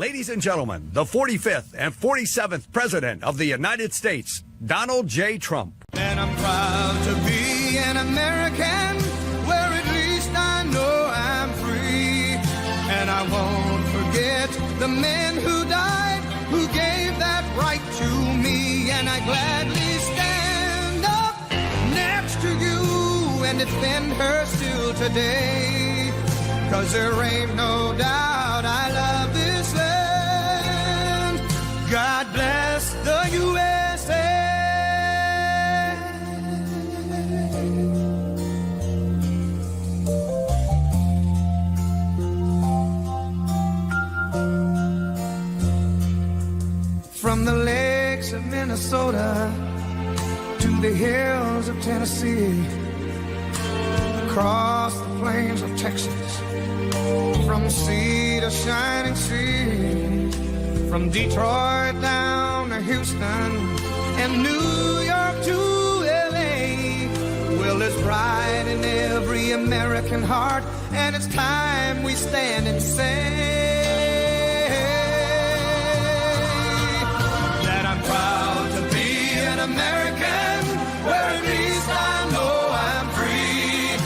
Ladies and gentlemen, the 45th and 47th President of the United States, Donald J. Trump. And I'm proud to be an American, where at least I know I'm free. And I won't forget the men who died, who gave that right to me. And I gladly stand up next to you and defend her still today. 'Cause there ain't no doubt I love this land. God bless the USA. From the lakes of Minnesota to the hills of Tennessee, across the plains of Texas, from sea to shining sea, from Detroit down to Houston and New York to LA. Well, there's pride in every American heart, and it's time we stand and say that I'm proud to be an American, where at least I know I'm free.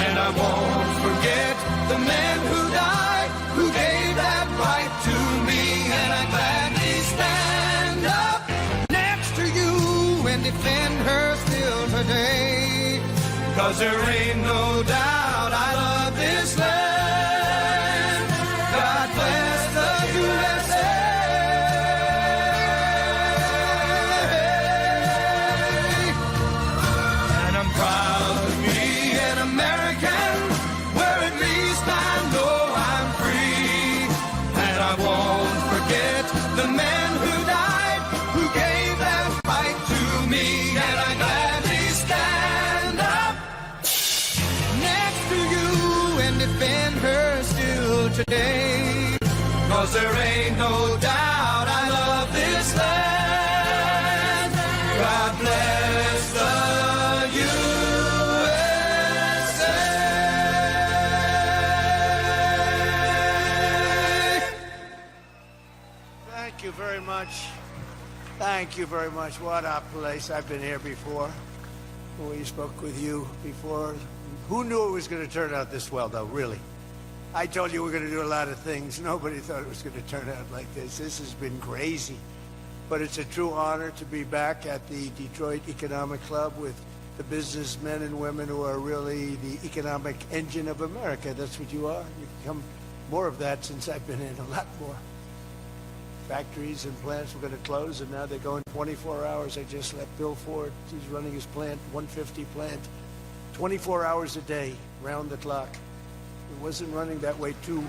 And I won't forget the men who died, who gave that right to me. And I gladly stand up next to you and defend her still today. 'Cause there ain't no doubt I love this land. God bless the USA. And I'm proud to be an American, where at least I know I'm free. And I won't forget the men who died, who gave that right to me. And I gladly stand up next to you and defend her still today. 'Cause there ain't no doubt I love this land. God bless the USA. Thank you very much. Thank you very much. What a place. I've been here before. We spoke with you before. Who knew it was going to turn out this well, though, really? I told you we're going to do a lot of things. Nobody thought it was going to turn out like this. This has been crazy. But it's a true honor to be back at the Detroit Economic Club with the businessmen and women who are really the economic engine of America. That's what you are. You've become more of that since I've been in, a lot more. Factories and plants were going to close, and now they're going 24 hours. I just left Bill Ford. He's running his plant, 150 plant, 24 hours a day, round the clock. It wasn't running that way two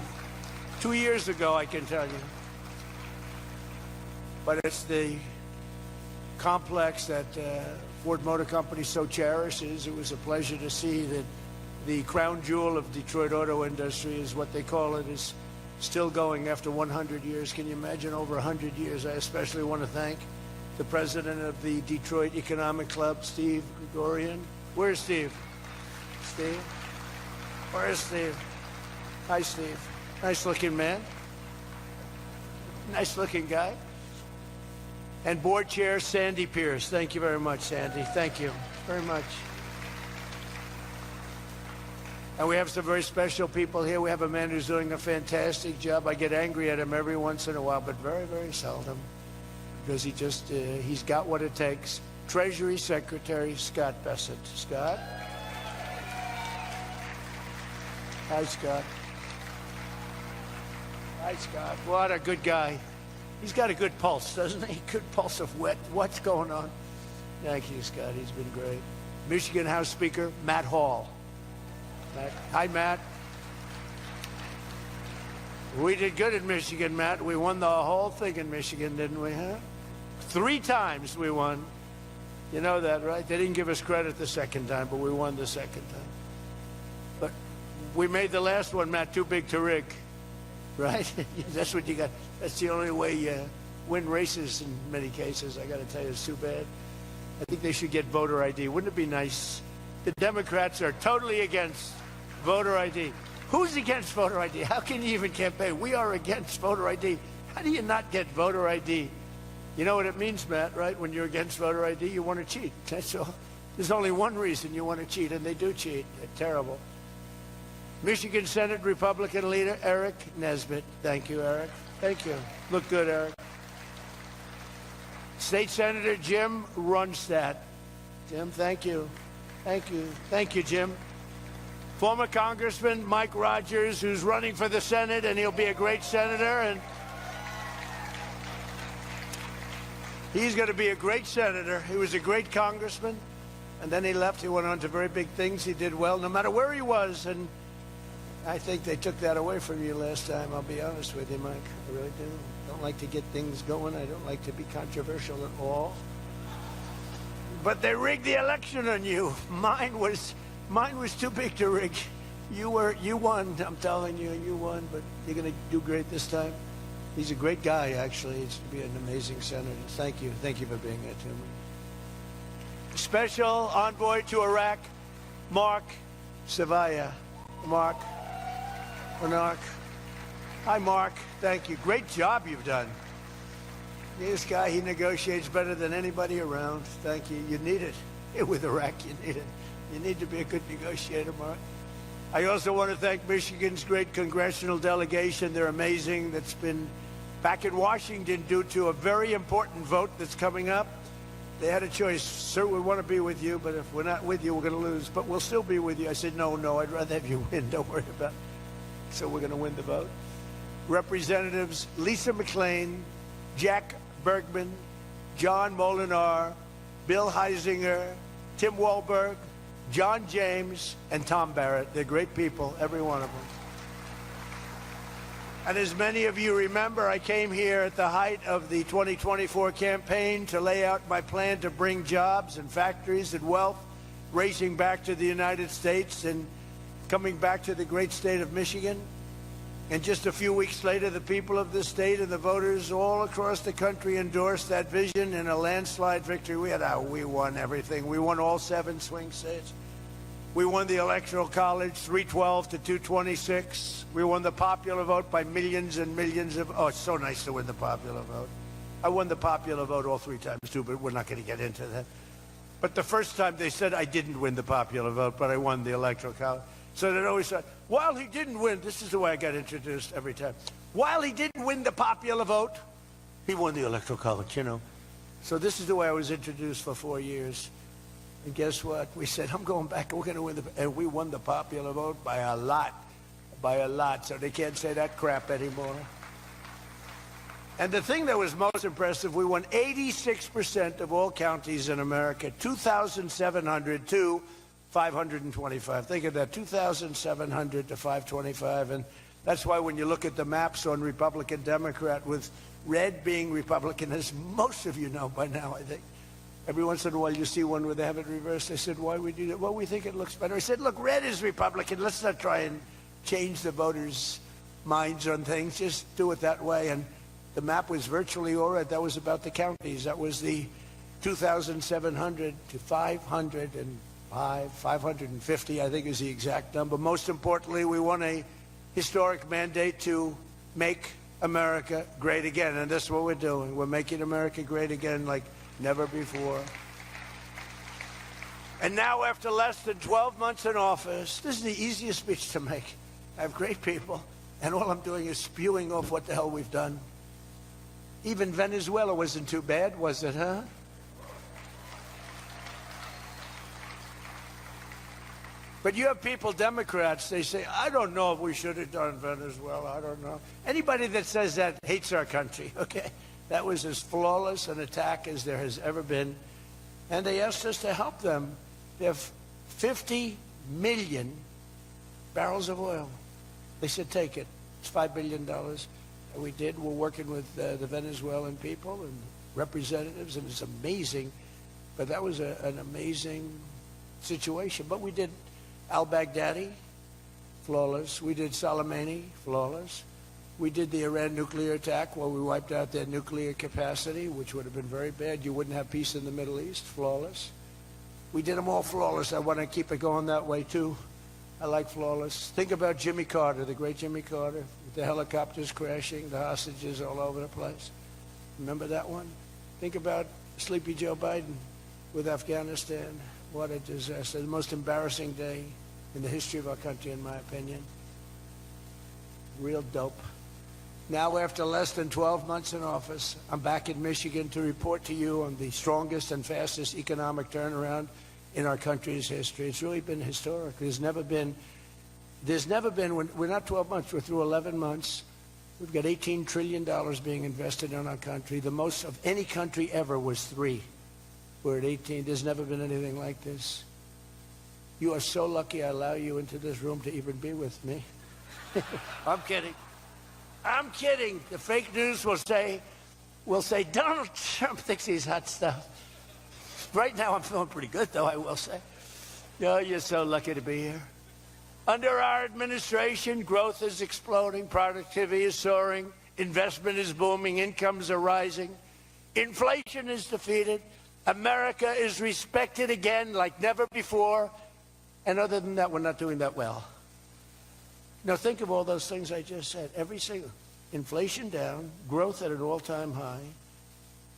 years ago, I can tell you. But it's the complex that Ford Motor Company so cherishes. It was a pleasure to see that the crown jewel of Detroit auto industry, is what they call it, is still going after 100 years. Can you imagine? Over 100 years. I especially want to thank the president of the Detroit Economic Club, Steve Gregorian. Where's Steve? Steve? Where's Steve? Hi, Steve. Nice looking man. Nice looking guy. And board chair Sandy Pierce. Thank you very much, Sandy. Thank you very much. And we have some very special people here. We have a man who's doing a fantastic job. I get angry at him every once in a while, but very, very seldom, because he's got what it takes. Treasury Secretary Scott Bessent. Scott? Hi, Scott. Hi, Scott. What a good guy. He's got a good pulse, doesn't he? Good pulse of what's going on. Thank you, Scott. He's been great. Michigan House Speaker Matt Hall. Matt. Hi, Matt. We did good in Michigan, Matt. We won the whole thing in Michigan, didn't we, huh? 3 times we won. You know that, right? They didn't give us credit the second time, but we won the second time. But we made the last one, Matt, too big to rig. Right? That's what you got. That's the only way you win races in many cases. I got to tell you, it's too bad. I think they should get voter ID. Wouldn't it be nice? The Democrats are totally against voter ID. Who's against voter ID? How can you even campaign? We are against voter ID. How do you not get voter ID? You know what it means, Matt, right? When you're against voter ID, you want to cheat. That's all. There's only one reason you want to cheat, and they do cheat. They're terrible. Michigan Senate Republican leader Eric Nesbitt. Thank you, Eric. Thank you. Look good, Eric. State Senator Jim Runstad. Jim, thank you. Thank you. Thank you, Jim. Former Congressman Mike Rogers, who's running for the Senate, and he'll be a great senator, and he's going to be a great senator. He was a great congressman, and then he left. He went on to very big things. He did well no matter where he was, and I think they took that away from you last time. I'll be honest with you, Mike. I really do. I don't like to get things going. I don't like to be controversial at all. But they rigged the election on you. Mine was too big to rig. You won. I'm telling you, you won. But you're going to do great this time. He's a great guy, actually. He's to be an amazing senator. Thank you. Thank you for being here, Tim. Special envoy to Iraq, Mark Savaya. Mark. Hi, Mark. Thank you. Great job you've done. This guy, he negotiates better than anybody around. Thank you. You need it. With Iraq, you need it. You need to be a good negotiator, Mark. I also want to thank Michigan's great congressional delegation. They're amazing. That's been back in Washington due to a very important vote that's coming up. They had a choice. Sir, we want to be with you, but if we're not with you, we're going to lose. But we'll still be with you. I said, no, I'd rather have you win. Don't worry about it. So we're going to win the vote. Representatives Lisa McClain, Jack Bergman, John Molinar, Bill Heisinger, Tim Walberg, John James, and Tom Barrett. They're great people, every one of them. And as many of you remember, I came here at the height of the 2024 campaign to lay out my plan to bring jobs and factories and wealth racing back to the United States and coming back to the great state of Michigan. And just a few weeks later, the people of this state and the voters all across the country endorsed that vision in a landslide victory. We won everything. We won all 7 swing states. We won the Electoral College, 312 to 226. We won the popular vote by millions and millions of... Oh, it's so nice to win the popular vote. I won the popular vote all 3 times, too, but we're not going to get into that. But the first time they said I didn't win the popular vote, but I won the Electoral College. So they'd always say, while he didn't win, this is the way I got introduced every time. While he didn't win the popular vote, he won the Electoral College, you know. So this is the way I was introduced for 4 years. And guess what? We said, I'm going back, we're going to win and we won the popular vote by a lot. So they can't say that crap anymore. And the thing that was most impressive, we won 86% of all counties in America, 2,700 to 525. Think of that, 2,700 to 525. And that's why when you look at the maps on Republican, Democrat, with red being Republican, as most of you know by now, I think. Every once in a while you see one where they have it reversed. I said, why we do that? Well, we think it looks better. I said, look, red is Republican. Let's not try and change the voters' minds on things. Just do it that way. And the map was virtually all red. That was about the counties. That was the 2,700 to 550, I think is the exact number. Most importantly, we won a historic mandate to make America great again. And that's what we're doing. We're making America great again like never before. And now, after less than 12 months in office, this is the easiest speech to make. I have great people, and all I'm doing is spewing off what the hell we've done. Even Venezuela wasn't too bad, was it, huh? But you have people, Democrats, they say, I don't know if we should have done Venezuela, I don't know. Anybody that says that hates our country, okay? That was as flawless an attack as there has ever been. And they asked us to help them. They have 50 million barrels of oil. They said, take it. It's $5 billion. And we did. We're working with the Venezuelan people and representatives, and it's amazing. But that was an amazing situation. But we did al-Baghdadi, flawless. We did Soleimani, flawless. We did the Iran nuclear attack where we wiped out their nuclear capacity, which would have been very bad. You wouldn't have peace in the Middle East, flawless. We did them all flawless. I want to keep it going that way, too. I like flawless. Think about Jimmy Carter, the great Jimmy Carter, with the helicopters crashing, the hostages all over the place. Remember that one? Think about Sleepy Joe Biden with Afghanistan. What a disaster. The most embarrassing day in the history of our country, in my opinion. Real dope. Now, after less than 12 months in office, I'm back in Michigan to report to you on the strongest and fastest economic turnaround in our country's history. It's really been historic. There's never been, we're not 12 months, we're through 11 months. We've got $18 trillion being invested in our country. The most of any country ever was 3. We're at 18. There's never been anything like this. You are so lucky I allow you into this room to even be with me. I'm kidding. I'm kidding. The fake news will say Donald Trump thinks he's hot stuff. Right now I'm feeling pretty good, though, I will say. Oh, you're so lucky to be here. Under our administration, growth is exploding, productivity is soaring, investment is booming, incomes are rising, inflation is defeated, America is respected again like never before, and other than that, we're not doing that well. Now think of all those things I just said. Every single, inflation down, growth at an all-time high,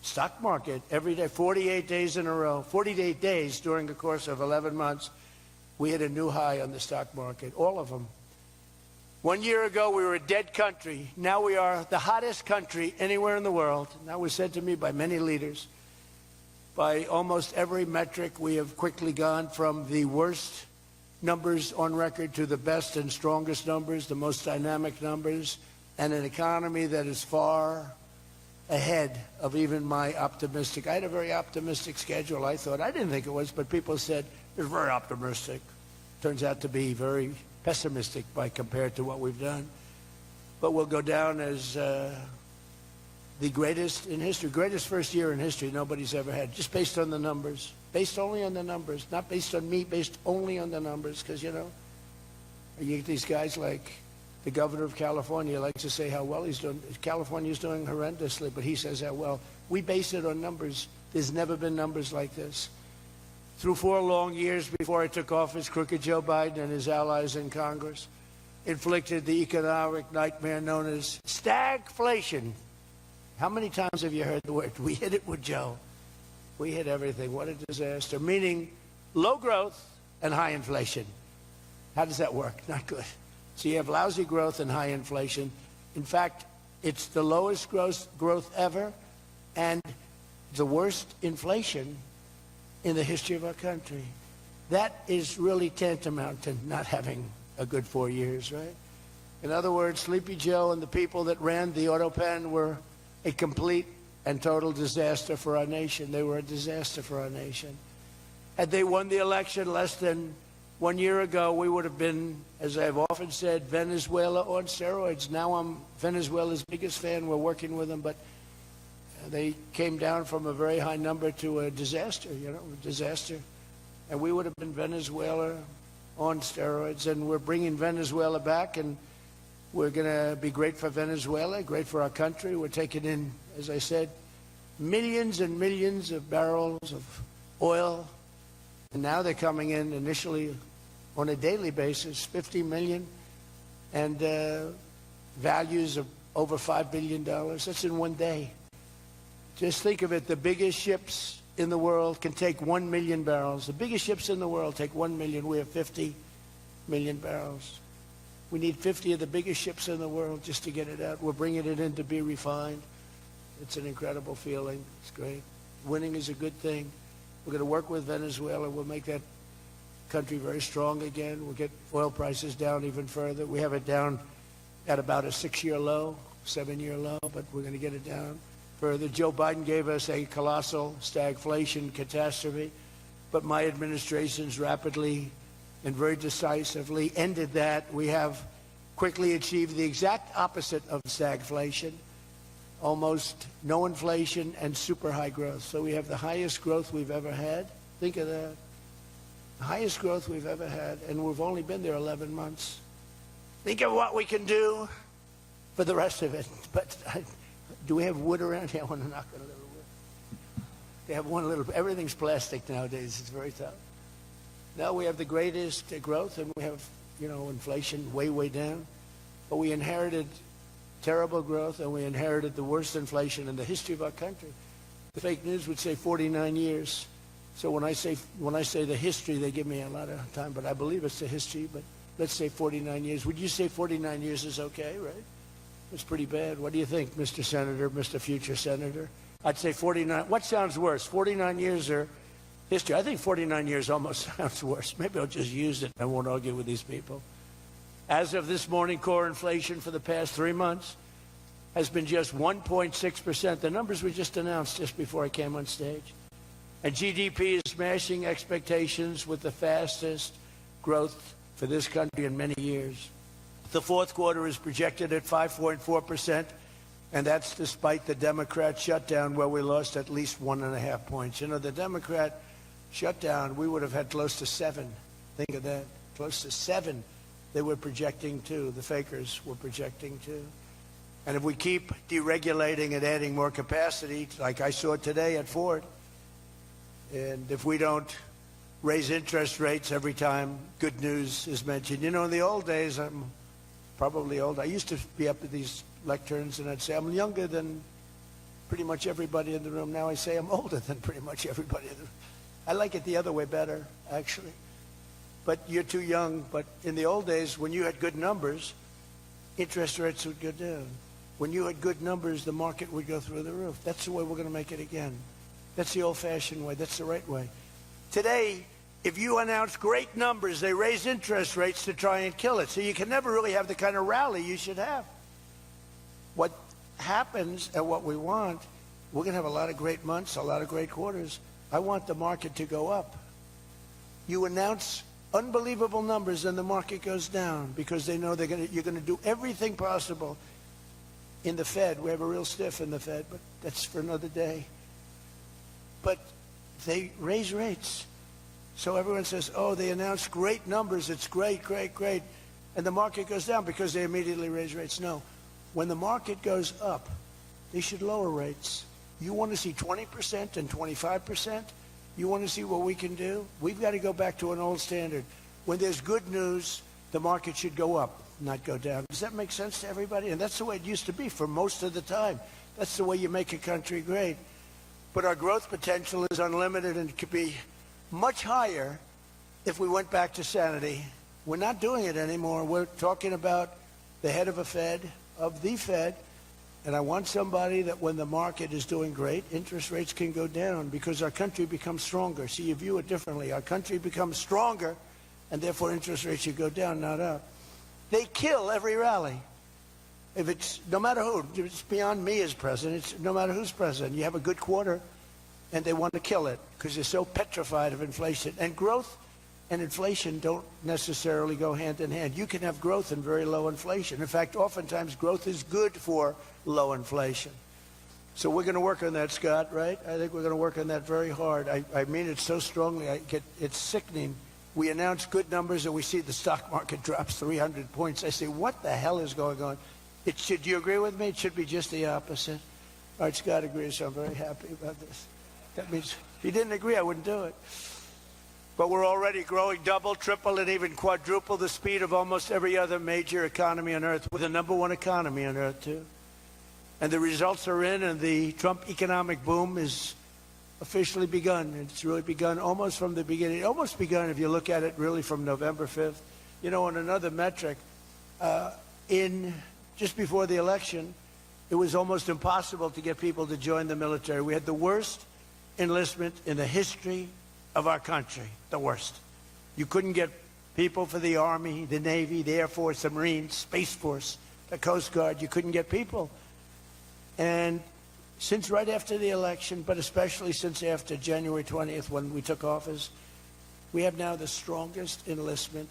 stock market every day, 48 days in a row, 48 days during the course of 11 months, we hit a new high on the stock market, all of them. 1 year ago, we were a dead country. Now we are the hottest country anywhere in the world. And that was said to me by many leaders. By almost every metric, we have quickly gone from the worst numbers on record to the best and strongest numbers, the most dynamic numbers, and an economy that is far ahead of even my optimistic. I had a very optimistic schedule, I thought. I didn't think it was, but people said it was very optimistic. Turns out to be very pessimistic by compared to what we've done. But we'll go down as the greatest in history, greatest first year in history nobody's ever had, just based on the numbers. Based only on the numbers, not based on me, based only on the numbers. Because, you know, you get these guys like the governor of California likes to say how well he's doing. California's doing horrendously, but he says how well. We base it on numbers. There's never been numbers like this. Through 4 long years before I took office, crooked Joe Biden and his allies in Congress inflicted the economic nightmare known as stagflation. How many times have you heard the word? We hit it with Joe. We hit everything. What a disaster. Meaning low growth and high inflation. How does that work? Not good. So you have lousy growth and high inflation. In fact, it's the lowest growth ever and the worst inflation in the history of our country. That is really tantamount to not having a good 4 years, right? In other words, Sleepy Joe and the people that ran the auto pen were a complete and total disaster for our nation. They were a disaster for our nation. Had they won the election less than 1 year ago, we would have been, as I've often said, Venezuela on steroids. Now I'm Venezuela's biggest fan. We're working with them, but they came down from a very high number to a disaster, you know, a disaster. And we would have been Venezuela on steroids, and we're bringing Venezuela back, and we're going to be great for Venezuela, great for our country. We're taking in, as I said, millions and millions of barrels of oil, and now they're coming in initially on a daily basis, 50 million, and values of over $5 billion. That's in 1 day. Just think of it, the biggest ships in the world can take 1 million barrels. The biggest ships in the world take 1 million. We have 50 million barrels. We need 50 of the biggest ships in the world just to get it out. We're bringing it in to be refined. It's an incredible feeling. It's great. Winning is a good thing. We're going to work with Venezuela. We'll make that country very strong again. We'll get oil prices down even further. We have it down at about a 6-year low, 7-year low, but we're going to get it down further. Joe Biden gave us a colossal stagflation catastrophe, but my administration's rapidly and very decisively ended that. We have quickly achieved the exact opposite of stagflation, almost no inflation and super high growth. So we have the highest growth we've ever had. Think of that. The highest growth we've ever had, and we've only been there 11 months. Think of what we can do for the rest of it. But do we have wood around here? I want to knock on a little wood. They have one little, everything's plastic nowadays. It's very tough. Now we have the greatest growth, and we have inflation way, way down. But we inherited terrible growth, and we inherited the worst inflation in the history of our country. The fake news would say 49 years. So when I say the history, they give me a lot of time, but I believe it's the history. But let's say 49 years. Would you say 49 years is okay, right? It's pretty bad. What do you think, Mr. Senator, Mr. Future Senator? I'd say 49. What sounds worse, 49 years or history? I think 49 years almost sounds worse. Maybe I'll just use it. I won't argue with these people. As of this morning, core inflation for the past 3 months has been just 1.6%. The numbers were just announced just before I came on stage. And GDP is smashing expectations with the fastest growth for this country in many years. The fourth quarter is projected at 5.4%, and that's despite the Democrat shutdown where we lost at least 1.5 points. The Democrat shutdown, we would have had close to 7. Think of that, close to 7. They were projecting too. The fakers were projecting too. And if we keep deregulating and adding more capacity, like I saw today at Ford, and if we don't raise interest rates every time good news is mentioned. In the old days, I'm probably old. I used to be up at these lecterns and I'd say I'm younger than pretty much everybody in the room. Now I say I'm older than pretty much everybody in the room. I like it the other way better, actually. But you're too young. But in the old days, when you had good numbers, interest rates would go down. When you had good numbers, the market would go through the roof. That's the way we're going to make it again. That's the old-fashioned way. That's the right way. Today, if you announce great numbers, they raise interest rates to try and kill it. So you can never really have the kind of rally you should have. What happens and what we want, we're going to have a lot of great months, a lot of great quarters. I want the market to go up. You announce unbelievable numbers and the market goes down because they know you're going to do everything possible. In the Fed, we have a real stiff in the Fed, but that's for another day. But they raise rates. So everyone says, oh, they announced great numbers. It's great, great, great. And the market goes down because they immediately raise rates. No. When the market goes up, they should lower rates. You want to see 20% and 25%? You want to see what we can do? We've got to go back to an old standard. When there's good news, the market should go up, not go down. Does that make sense to everybody? And that's the way it used to be for most of the time. That's the way you make a country great. But our growth potential is unlimited and could be much higher if we went back to sanity. We're not doing it anymore. We're talking about the head of the Fed, and I want somebody that when the market is doing great, interest rates can go down because our country becomes stronger. See, you view it differently. Our country becomes stronger, and therefore interest rates should go down, not up. They kill every rally. If it's, no matter who, it's beyond me as president, it's no matter who's president. You have a good quarter, and they want to kill it because they're so petrified of inflation. And growth and inflation don't necessarily go hand in hand. You can have growth and very low inflation. In fact, oftentimes growth is good for low inflation. So we're going to work on that, Scott, right? I think we're going to work on that very hard. I mean it so strongly. It's sickening. We announce good numbers, and we see the stock market drops 300 points. I say, what the hell is going on? Do you agree with me? It should be just the opposite. All right, Scott agrees, so I'm very happy about this. That means if he didn't agree, I wouldn't do it. But we're already growing double, triple, and even quadruple the speed of almost every other major economy on Earth. We're the #1 economy on Earth, too. And the results are in, and the Trump economic boom is officially begun. It's really begun almost from the beginning. Almost begun if you look at it really from November 5th. On another metric, just before the election, it was almost impossible to get people to join the military. We had the worst enlistment in the history of our country, the worst. You couldn't get people for the Army, the Navy, the Air Force, the Marines, Space Force, the Coast Guard. You couldn't get people. And since right after the election, but especially since after January 20th when we took office, we have now the strongest enlistment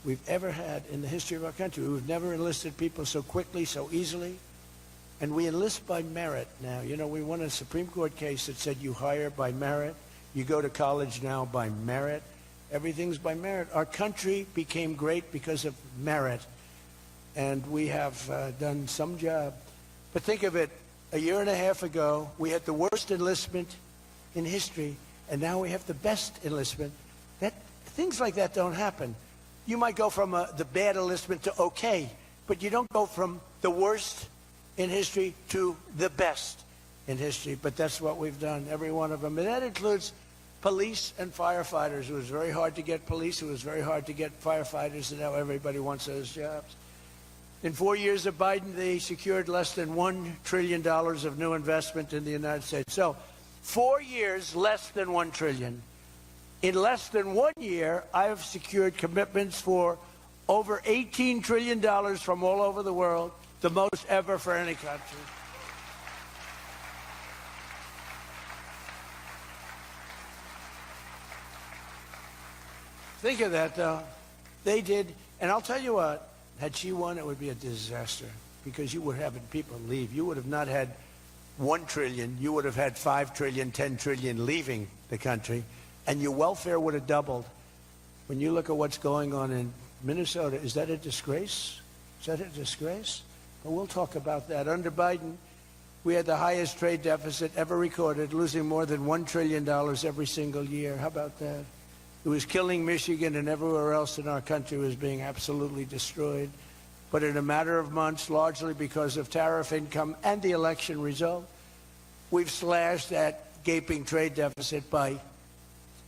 we've ever had in the history of our country. We've never enlisted people so quickly, so easily. And we enlist by merit now. We won a Supreme Court case that said you hire by merit. You go to college now by merit. Everything's by merit. Our country became great because of merit. And we have done some job. But think of it, a year and a half ago, we had the worst enlistment in history, and now we have the best enlistment. Things like that don't happen. you might go from the bad enlistment to okay, but you don't go from the worst in history to the best in history. But that's what we've done, every one of them. And that includes police and firefighters. It was very hard to get police. It was very hard to get firefighters, and now everybody wants those jobs. In 4 years of Biden, they secured less than $1 trillion of new investment in the United States. So 4 years, less than $1 trillion. In less than 1 year, I have secured commitments for over $18 trillion from all over the world, the most ever for any country. Think of that, though. They did, and I'll tell you what, had she won, it would be a disaster, because you would have people leave. You would have not had $1 trillion. You would have had $5 trillion, $10 trillion leaving the country, and your welfare would have doubled. When you look at what's going on in Minnesota, is that a disgrace? Is that a disgrace? But we'll talk about that. Under Biden, we had the highest trade deficit ever recorded, losing more than $1 trillion every single year. How about that? It was killing Michigan, and everywhere else in our country was being absolutely destroyed. But in a matter of months, largely because of tariff income and the election result, we've slashed that gaping trade deficit by,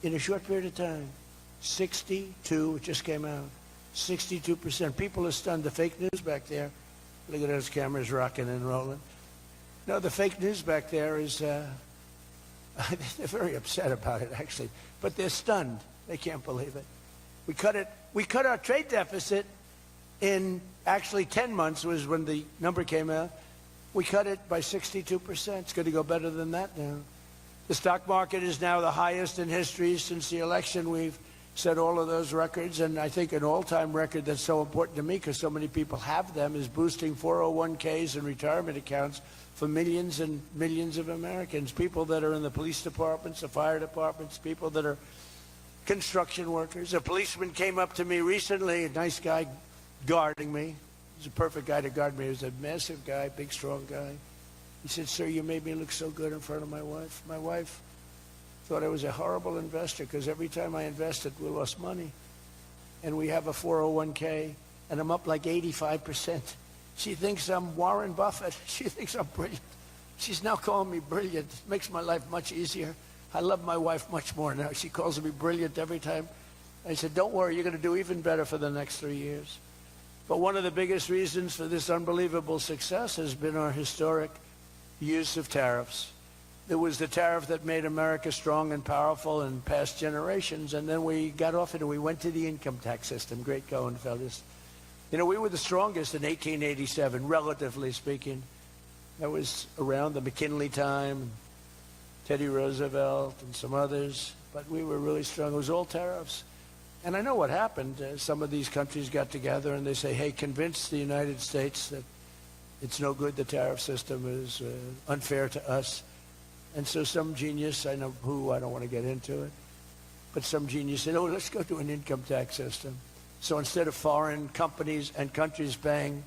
in a short period of time, 62, it just came out, 62%. People are stunned. The fake news back there, look at those cameras rocking and rolling. No, the fake news back there is, they're very upset about it, actually, but they're stunned. They can't believe it. We cut our trade deficit in actually 10 months was when the number came out. We cut it by 62%. It's going to go better than that now. The stock market is now the highest in history since the election. We've set all of those records, and I think an all-time record that's so important to me because so many people have them is boosting 401ks and retirement accounts for millions and millions of Americans, people that are in the police departments, the fire departments, people that are construction workers. A policeman came up to me recently, a nice guy guarding me. He's a perfect guy to guard me. He was a massive guy, big, strong guy. He said, "Sir, you made me look so good in front of my wife. My wife thought I was a horrible investor because every time I invested, we lost money. And we have a 401k, and I'm up like 85%. She thinks I'm Warren Buffett. She thinks I'm brilliant. She's now calling me brilliant. It makes my life much easier. I love my wife much more now. She calls me brilliant every time." I said, "Don't worry, you're going to do even better for the next 3 years." But one of the biggest reasons for this unbelievable success has been our historic use of tariffs. It was the tariff that made America strong and powerful in past generations, and then we got off it and we went to the income tax system. Great going, fellas. You know, we were the strongest in 1887, relatively speaking. That was around the McKinley time, Teddy Roosevelt and some others, but we were really strong. It was all tariffs. And I know what happened. Some of these countries got together and they say, "Hey, convince the United States that it's no good, the tariff system is unfair to us." And so some genius, I know who, I don't want to get into it, but some genius said, "Oh, let's go to an income tax system." So instead of foreign companies and countries paying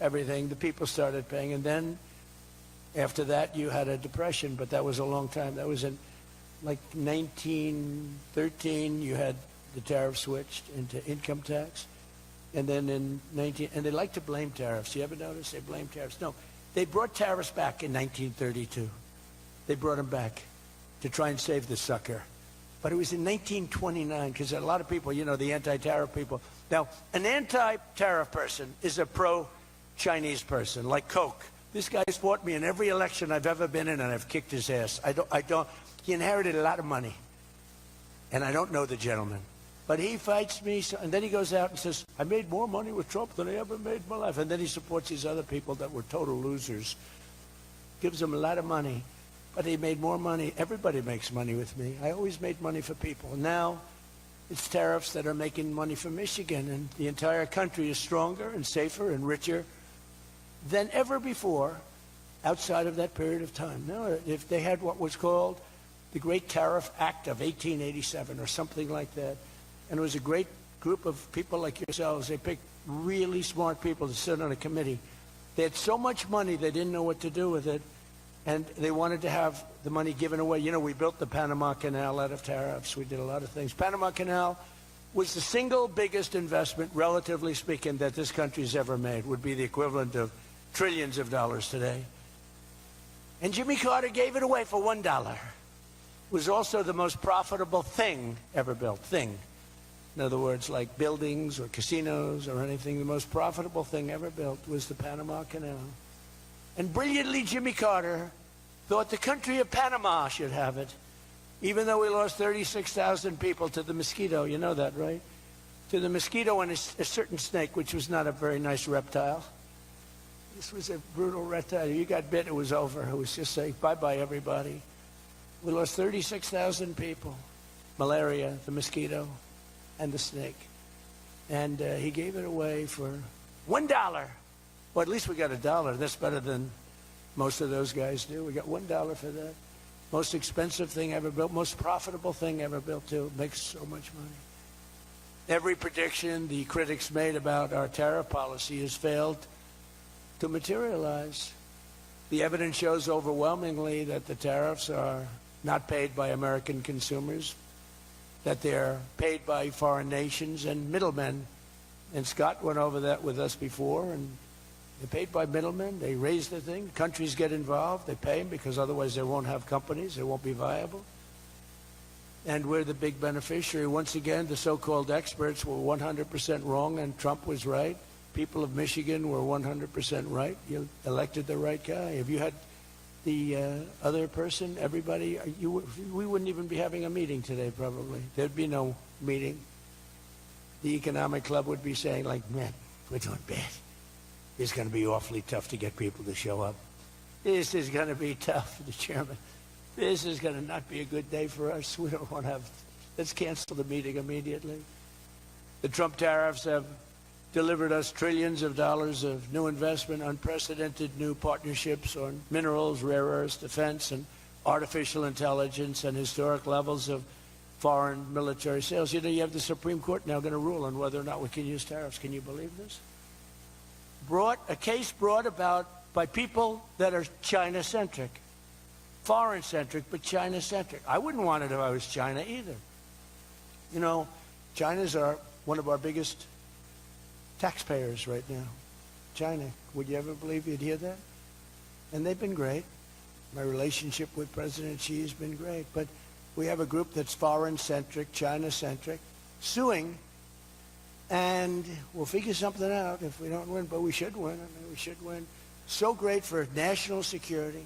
everything, the people started paying. And then after that, you had a depression, but that was a long time. That was in like 1913, you had the tariff switched into income tax. And then in and they like to blame tariffs. You ever notice they blame tariffs? No, they brought tariffs back in 1932. They brought them back to try and save the sucker. But it was in 1929, because a lot of people, you know, the anti-tariff people. Now, an anti-tariff person is a pro-Chinese person, like Coke. This guy's fought me in every election I've ever been in, and I've kicked his ass. He inherited a lot of money, and I don't know the gentleman. But he fights me, and then he goes out and says, "I made more money with Trump than I ever made in my life." And then he supports these other people that were total losers. Gives them a lot of money, but he made more money. Everybody makes money with me. I always made money for people. Now it's tariffs that are making money for Michigan, and the entire country is stronger and safer and richer than ever before outside of that period of time. Now, if they had what was called the Great Tariff Act of 1887 or something like that, and it was a great group of people like yourselves. They picked really smart people to sit on a committee. They had so much money they didn't know what to do with it, and they wanted to have the money given away. You know, we built the Panama Canal out of tariffs. We did a lot of things. Panama Canal was the single biggest investment, relatively speaking, that this country's ever made. Would be the equivalent of trillions of dollars today. And Jimmy Carter gave it away for $1. It was also the most profitable thing ever built. Thing. In other words, like buildings or casinos or anything, the most profitable thing ever built was the Panama Canal. And brilliantly, Jimmy Carter thought the country of Panama should have it, even though we lost 36,000 people to the mosquito. You know that, right? To the mosquito and a certain snake, which was not a very nice reptile. This was a brutal reptile. You got bit, it was over. It was just like, bye-bye, everybody. We lost 36,000 people. Malaria, the mosquito, and the snake. And he gave it away for $1. Well, at least we got $1. That's better than most of those guys do. We got $1 for that. Most expensive thing ever built, most profitable thing ever built, too. Makes so much money. Every prediction the critics made about our tariff policy has failed to materialize. The evidence shows overwhelmingly that the tariffs are not paid by American consumers, that they're paid by foreign nations and middlemen. And Scott went over that with us before, and they're paid by middlemen. They raise the thing. Countries get involved. They pay them because otherwise they won't have companies. They won't be viable. And we're the big beneficiary. Once again, the so-called experts were 100% wrong, and Trump was right. People of Michigan were 100% right. You elected the right guy. If you had the other person, everybody, we wouldn't even be having a meeting today, probably. There'd be no meeting. The economic club would be saying, like, man, we're doing bad. It's going to be awfully tough to get people to show up. This is going to be tough, the chairman. This is going to not be a good day for us. We don't want to have, let's cancel the meeting immediately. The Trump tariffs have delivered us trillions of dollars of new investment, unprecedented new partnerships on minerals, rare earths, defense, and artificial intelligence, and historic levels of foreign military sales. You know, you have the Supreme Court now going to rule on whether or not we can use tariffs. Can you believe this? A case brought about by people that are China-centric, foreign-centric, but China-centric. I wouldn't want it if I was China either. You know, China's one of our biggest taxpayers right now. China. Would you ever believe you'd hear that? And they've been great. My relationship with President Xi has been great. But we have a group that's foreign-centric, China-centric, suing, and we'll figure something out if we don't win, but we should win. I mean, we should win. So great for national security.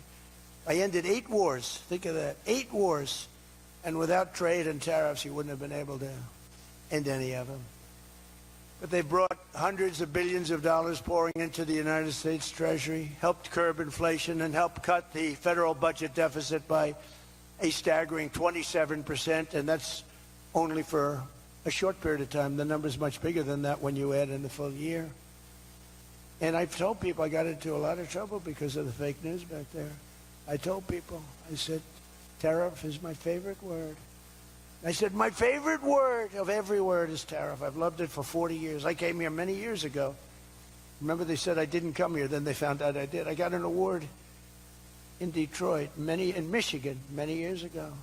I ended 8 wars. Think of that. 8 wars. And without trade and tariffs, you wouldn't have been able to end any of them. But they brought hundreds of billions of dollars pouring into the United States Treasury, helped curb inflation, and helped cut the federal budget deficit by a staggering 27%, and that's only for a short period of time. The number's much bigger than that when you add in the full year. And I've told people I got into a lot of trouble because of the fake news back there. I told people, I said, tariff is my favorite word. I said, my favorite word of every word is tariff. I've loved it for 40 years. I came here many years ago. Remember, they said I didn't come here. Then they found out I did. I got an award in Detroit, in Michigan, many years ago,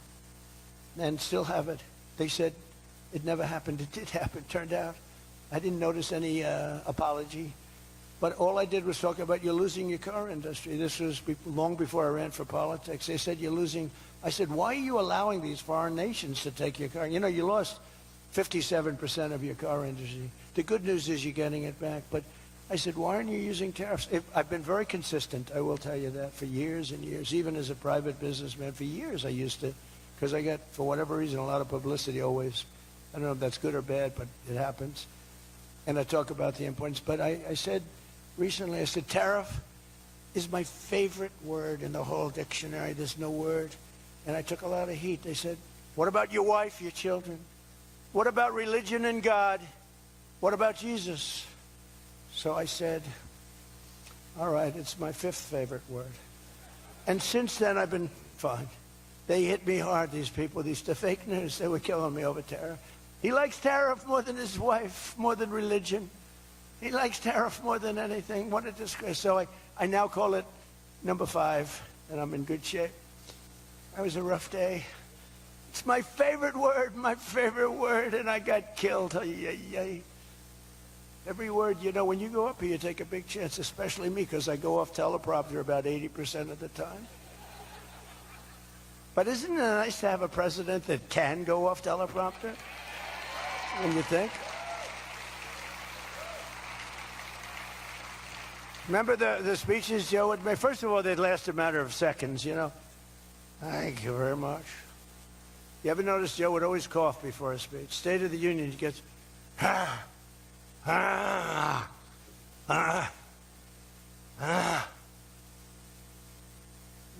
and still have it. They said it never happened. It did happen, turned out. I didn't notice any apology. But all I did was talk about you're losing your car industry. This was long before I ran for politics. They said you're losing. I said, why are you allowing these foreign nations to take your car? You know, you lost 57% of your car industry. The good news is you're getting it back. But I said, why aren't you using tariffs? I've been very consistent, I will tell you that, for years and years. Even as a private businessman, for years I used to, because I got, for whatever reason, a lot of publicity always. I don't know if that's good or bad, but it happens. And I talk about the importance. But I said recently, I said, tariff is my favorite word in the whole dictionary. There's no word. And I took a lot of heat. They said, what about your wife, your children? What about religion and God? What about Jesus? So I said, all right, it's my 5th favorite word. And since then, I've been fine. They hit me hard, these people, the fake news. They were killing me over tariff. He likes tariff more than his wife, more than religion. He likes tariff more than anything. What a disgrace. So I now call it number 5, and I'm in good shape. It was a rough day. It's my favorite word, and I got killed. Every word, you know, when you go up here, you take a big chance, especially me, because I go off teleprompter about 80% of the time. But isn't it nice to have a president that can go off teleprompter? When you think? Remember the speeches Joe would make? First of all, they'd last a matter of seconds, you know. Thank you very much. You ever notice Joe would always cough before a speech? State of the Union, he gets,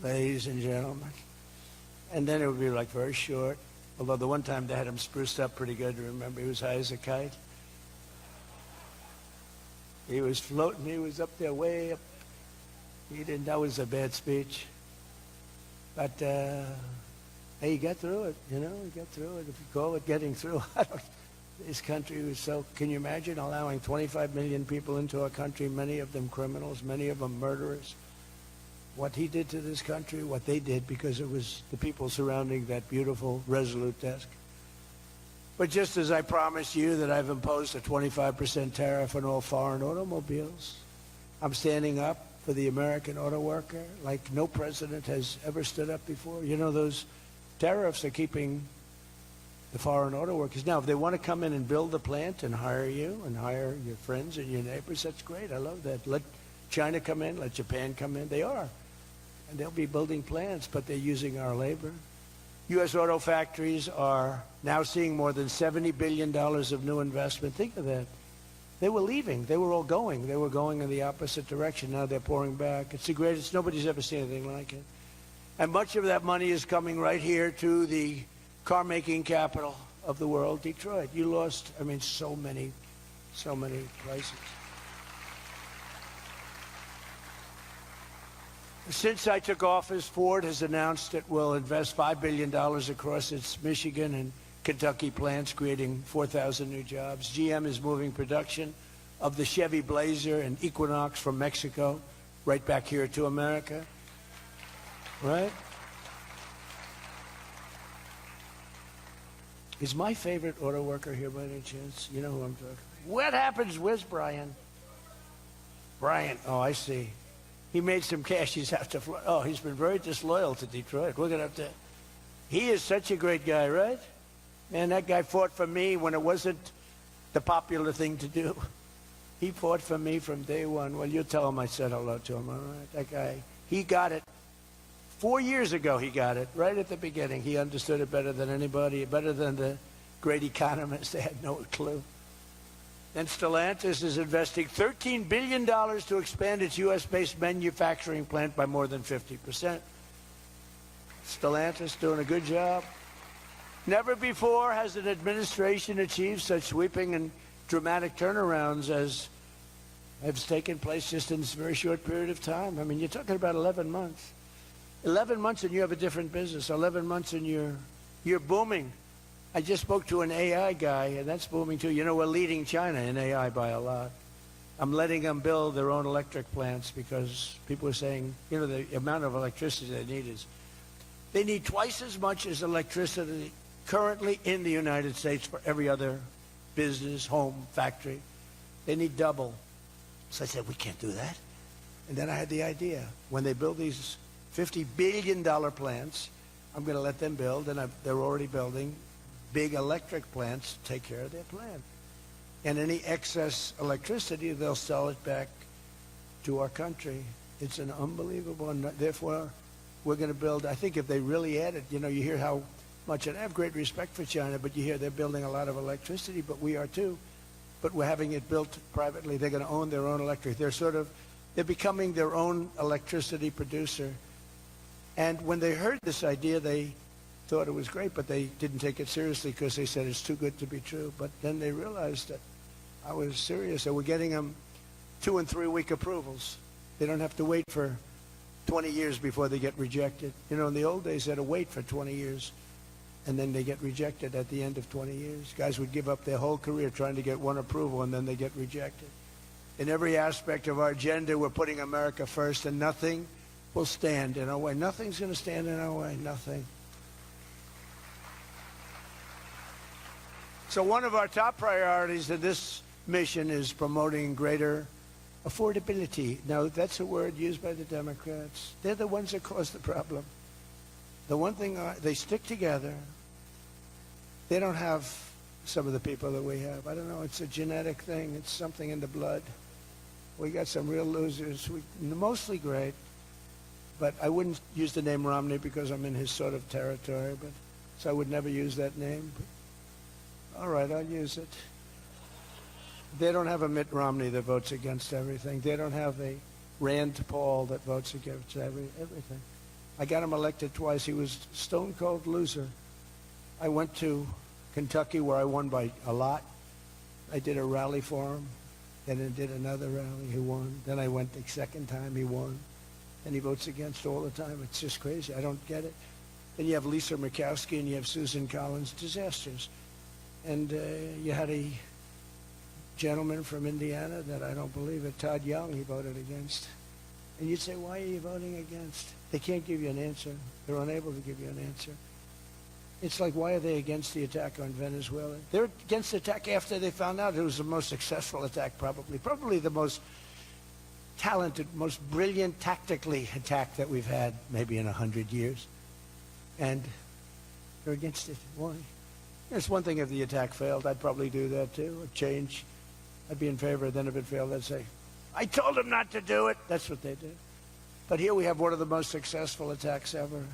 ladies and gentlemen. And then it would be like very short. Although the one time they had him spruced up pretty good, remember, he was high as a kite. He was floating, he was up there way up. That was a bad speech. But, hey, he got through it, you know, he got through it. If you call it getting through, this country was so, can you imagine allowing 25 million people into our country, many of them criminals, many of them murderers? What he did to this country, what they did, because it was the people surrounding that beautiful, resolute desk. But just as I promised you that I've imposed a 25% tariff on all foreign automobiles, I'm standing up for the American auto worker like no president has ever stood up before. You know, those tariffs are keeping the foreign auto workers. Now, if they want to come in and build a plant and hire you and hire your friends and your neighbors, that's great. I love that. Let China come in, let Japan come in. They are. And they'll be building plants, but they're using our labor. U.S. auto factories are now seeing more than $70 billion of new investment. Think of that. They were leaving. They were all going. They were going in the opposite direction. Now they're pouring back. It's the greatest. Nobody's ever seen anything like it. And much of that money is coming right here to the car-making capital of the world, Detroit. You lost, I mean, so many places. Since I took office, Ford has announced it will invest $5 billion across its Michigan and Kentucky plants, creating 4,000 new jobs. GM is moving production of the Chevy Blazer and Equinox from Mexico right back here to America. Right? Is my favorite auto worker here by any chance? You know who I'm talking about. What happens? Where's Brian? Brian. Oh, I see. He made some cash. He's have to. Oh, he's been very disloyal to Detroit. We're gonna have to. He is such a great guy, right? Man, that guy fought for me when it wasn't the popular thing to do. He fought for me from day one. Well, you tell him I said hello to him, all right? That guy, he got it. 4 years ago, he got it. Right at the beginning, he understood it better than anybody, better than the great economists. They had no clue. And Stellantis is investing $13 billion to expand its U.S.-based manufacturing plant by more than 50%. Stellantis doing a good job. Never before has an administration achieved such sweeping and dramatic turnarounds as has taken place just in this very short period of time. I mean, you're talking about 11 months. 11 months and you have a different business. 11 months and you're booming. I just spoke to an AI guy, and that's booming too. You know, we're leading China in AI by a lot. I'm letting them build their own electric plants because people are saying, you know, the amount of electricity they need twice as much as electricity currently in the United States for every other business, home, factory. They need double. So I said, we can't do that. And then I had the idea. When they build these $50 billion plants, I'm going to let them build, and they're already building big electric plants to take care of their plant. And any excess electricity, they'll sell it back to our country. It's an unbelievable, and therefore we're going to build, I think if they really added, you know, you hear how much, and I have great respect for China, but you hear they're building a lot of electricity, but we are too. But we're having it built privately. They're going to own their own electric. They're becoming their own electricity producer. And when they heard this idea, they thought it was great, but they didn't take it seriously because they said it's too good to be true. But then they realized that I was serious. So we're getting them 2- and 3-week approvals. They don't have to wait for 20 years before they get rejected. You know, in the old days, they had to wait for 20 years, and then they get rejected at the end of 20 years. Guys would give up their whole career trying to get one approval, and then they get rejected. In every aspect of our agenda, we're putting America first, and nothing will stand in our way. Nothing's going to stand in our way. Nothing. So one of our top priorities of this mission is promoting greater affordability. Now, that's a word used by the Democrats. They're the ones that cause the problem. The one thing, they stick together. They don't have some of the people that we have. I don't know, it's a genetic thing. It's something in the blood. We got some real losers, mostly great, but I wouldn't use the name Romney because I'm in his sort of territory, but so I would never use that name. But, all right, I'll use it. They don't have a Mitt Romney that votes against everything. They don't have a Rand Paul that votes against everything. I got him elected twice. He was a stone-cold loser. I went to Kentucky where I won by a lot. I did a rally for him. Then I did another rally, he won. Then I went the second time, he won. And he votes against all the time. It's just crazy. I don't get it. Then you have Lisa Murkowski and you have Susan Collins. Disasters. And you had a gentleman from Indiana that I don't believe it, Todd Young, he voted against. And you'd say, why are you voting against? They can't give you an answer. They're unable to give you an answer. It's like, why are they against the attack on Venezuela? They're against the attack after they found out it was the most successful attack, probably the most talented, most brilliant tactically attack that we've had maybe in 100 years. And they're against it. Why? It's one thing if the attack failed. I'd probably do that too, a change. I'd be in favor. Then if it failed, I'd say, I told them not to do it. That's what they did. But here we have one of the most successful attacks ever.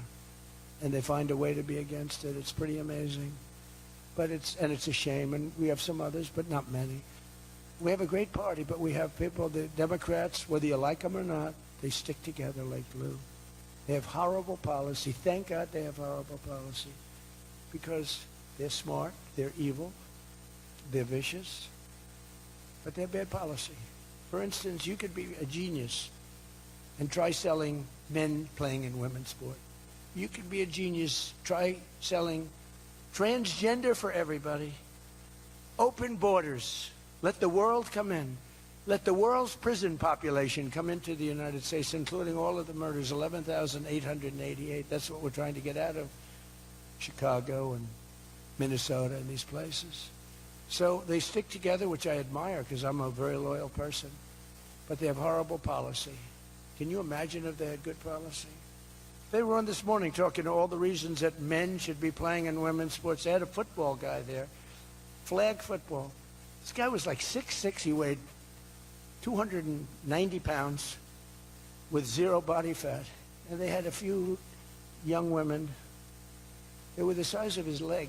And they find a way to be against it. It's pretty amazing. But it's a shame. And we have some others, but not many. We have a great party, but we have people, the Democrats, whether you like them or not, they stick together like glue. They have horrible policy. Thank God they have horrible policy. Because they're smart, they're evil, they're vicious, but they're bad policy. For instance, you could be a genius and try selling men playing in women's sport. You could be a genius, try selling transgender for everybody, open borders, let the world come in, let the world's prison population come into the United States, including all of the murders, 11,888. That's what we're trying to get out of Chicago and Minnesota and these places. So they stick together, which I admire because I'm a very loyal person, but they have horrible policy. Can you imagine if they had good policy? They were on this morning talking all the reasons that men should be playing in women's sports. They had a football guy there, flag football. This guy was like 6'6". He weighed 290 pounds with zero body fat. And they had a few young women. They were the size of his leg.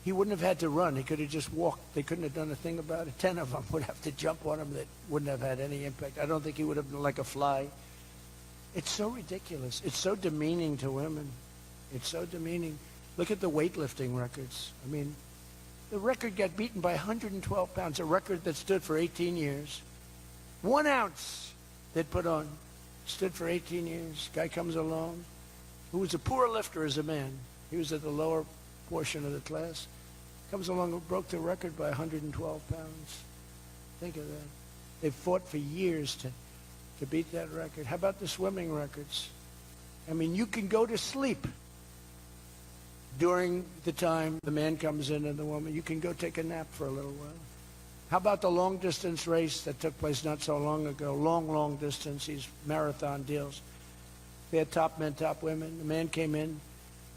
He wouldn't have had to run. He could have just walked. They couldn't have done a thing about it. 10 of them would have to jump on him that wouldn't have had any impact. I don't think he would have been like a fly. It's so ridiculous. It's so demeaning to women. It's so demeaning. Look at the weightlifting records. I mean, the record got beaten by 112 pounds, a record that stood for 18 years. 1 ounce they'd put on stood for 18 years. Guy comes along who was a poor lifter as a man. He was at the lower portion of the class. Comes along and broke the record by 112 pounds. Think of that. They fought for years to beat that record. How about the swimming records? I mean, you can go to sleep during the time the man comes in and the woman. You can go take a nap for a little while. How about the long-distance race that took place not so long ago? Long distance, these marathon deals. They had top men, top women. The man came in.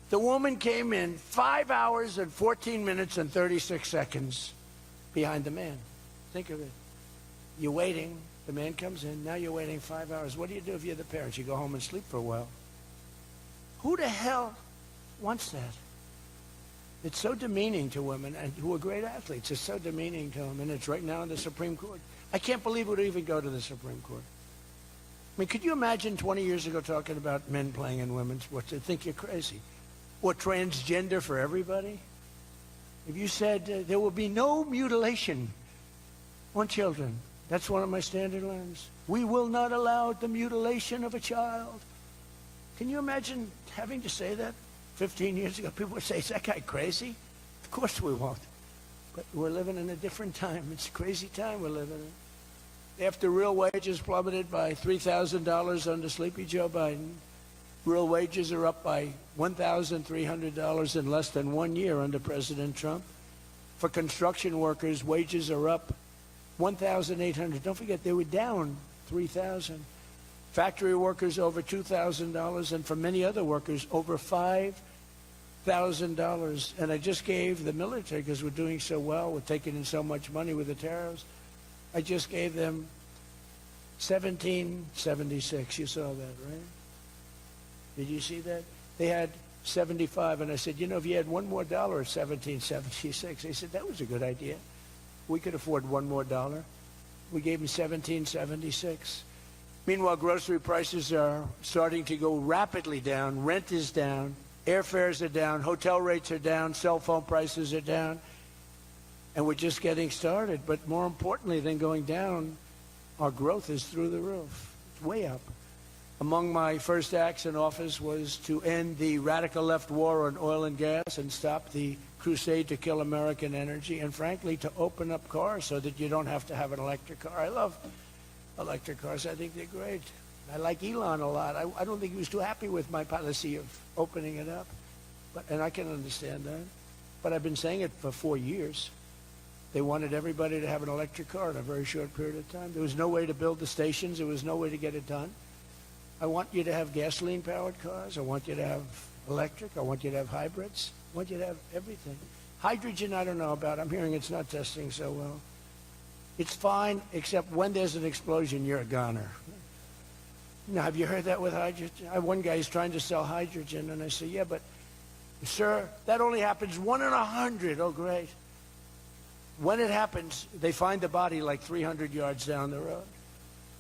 The woman came in 5 hours and 14 minutes and 36 seconds behind the man. Think of it. You're waiting. The man comes in. Now you're waiting 5 hours. What do you do if you're the parents? You go home and sleep for a while. Who the hell wants that? It's so demeaning to women and who are great athletes. It's so demeaning to them, and it's right now in the Supreme Court. I can't believe it would even go to the Supreme Court. I mean, could you imagine 20 years ago talking about men playing in women's sports? They'd think you're crazy. Or transgender for everybody? If you said there will be no mutilation on children, that's one of my standard lines. We will not allow the mutilation of a child. Can you imagine having to say that 15 years ago? People would say, is that guy crazy? Of course we won't. But we're living in a different time. It's a crazy time we're living in. After real wages plummeted by $3,000 under Sleepy Joe Biden, real wages are up by $1,300 in less than 1 year under President Trump. For construction workers, wages are up 1,800. Don't forget, they were down 3,000. Factory workers over $2,000, and for many other workers, over $5,000. And I just gave the military, because we're doing so well, we're taking in so much money with the tariffs, I just gave them $17.76. You saw that, right? Did you see that? They had 75, and I said, you know, if you had one more dollar, $17.76. They said, that was a good idea. We could afford one more dollar. We gave them $17.76. Meanwhile, grocery prices are starting to go rapidly down. Rent is down. Airfares are down. Hotel rates are down. Cell phone prices are down. And we're just getting started. But more importantly than going down, our growth is through the roof. It's way up. Among my first acts in office was to end the radical left war on oil and gas and stop the crusade to kill American energy, and frankly, to open up cars so that you don't have to have an electric car. I love electric cars. I think they're great. I like Elon a lot. I don't think he was too happy with my policy of opening it up, and I can understand that. But I've been saying it for 4 years. They wanted everybody to have an electric car in a very short period of time. There was no way to build the stations. There was no way to get it done. I want you to have gasoline-powered cars. I want you to have electric. I want you to have hybrids. I want you to have everything. Hydrogen, I don't know about. I'm hearing it's not testing so well. It's fine, except when there's an explosion, you're a goner. Now, have you heard that with hydrogen? One guy is trying to sell hydrogen, and I say, yeah, but, sir, that only happens 1 in 100. Oh, great. When it happens, they find the body like 300 yards down the road.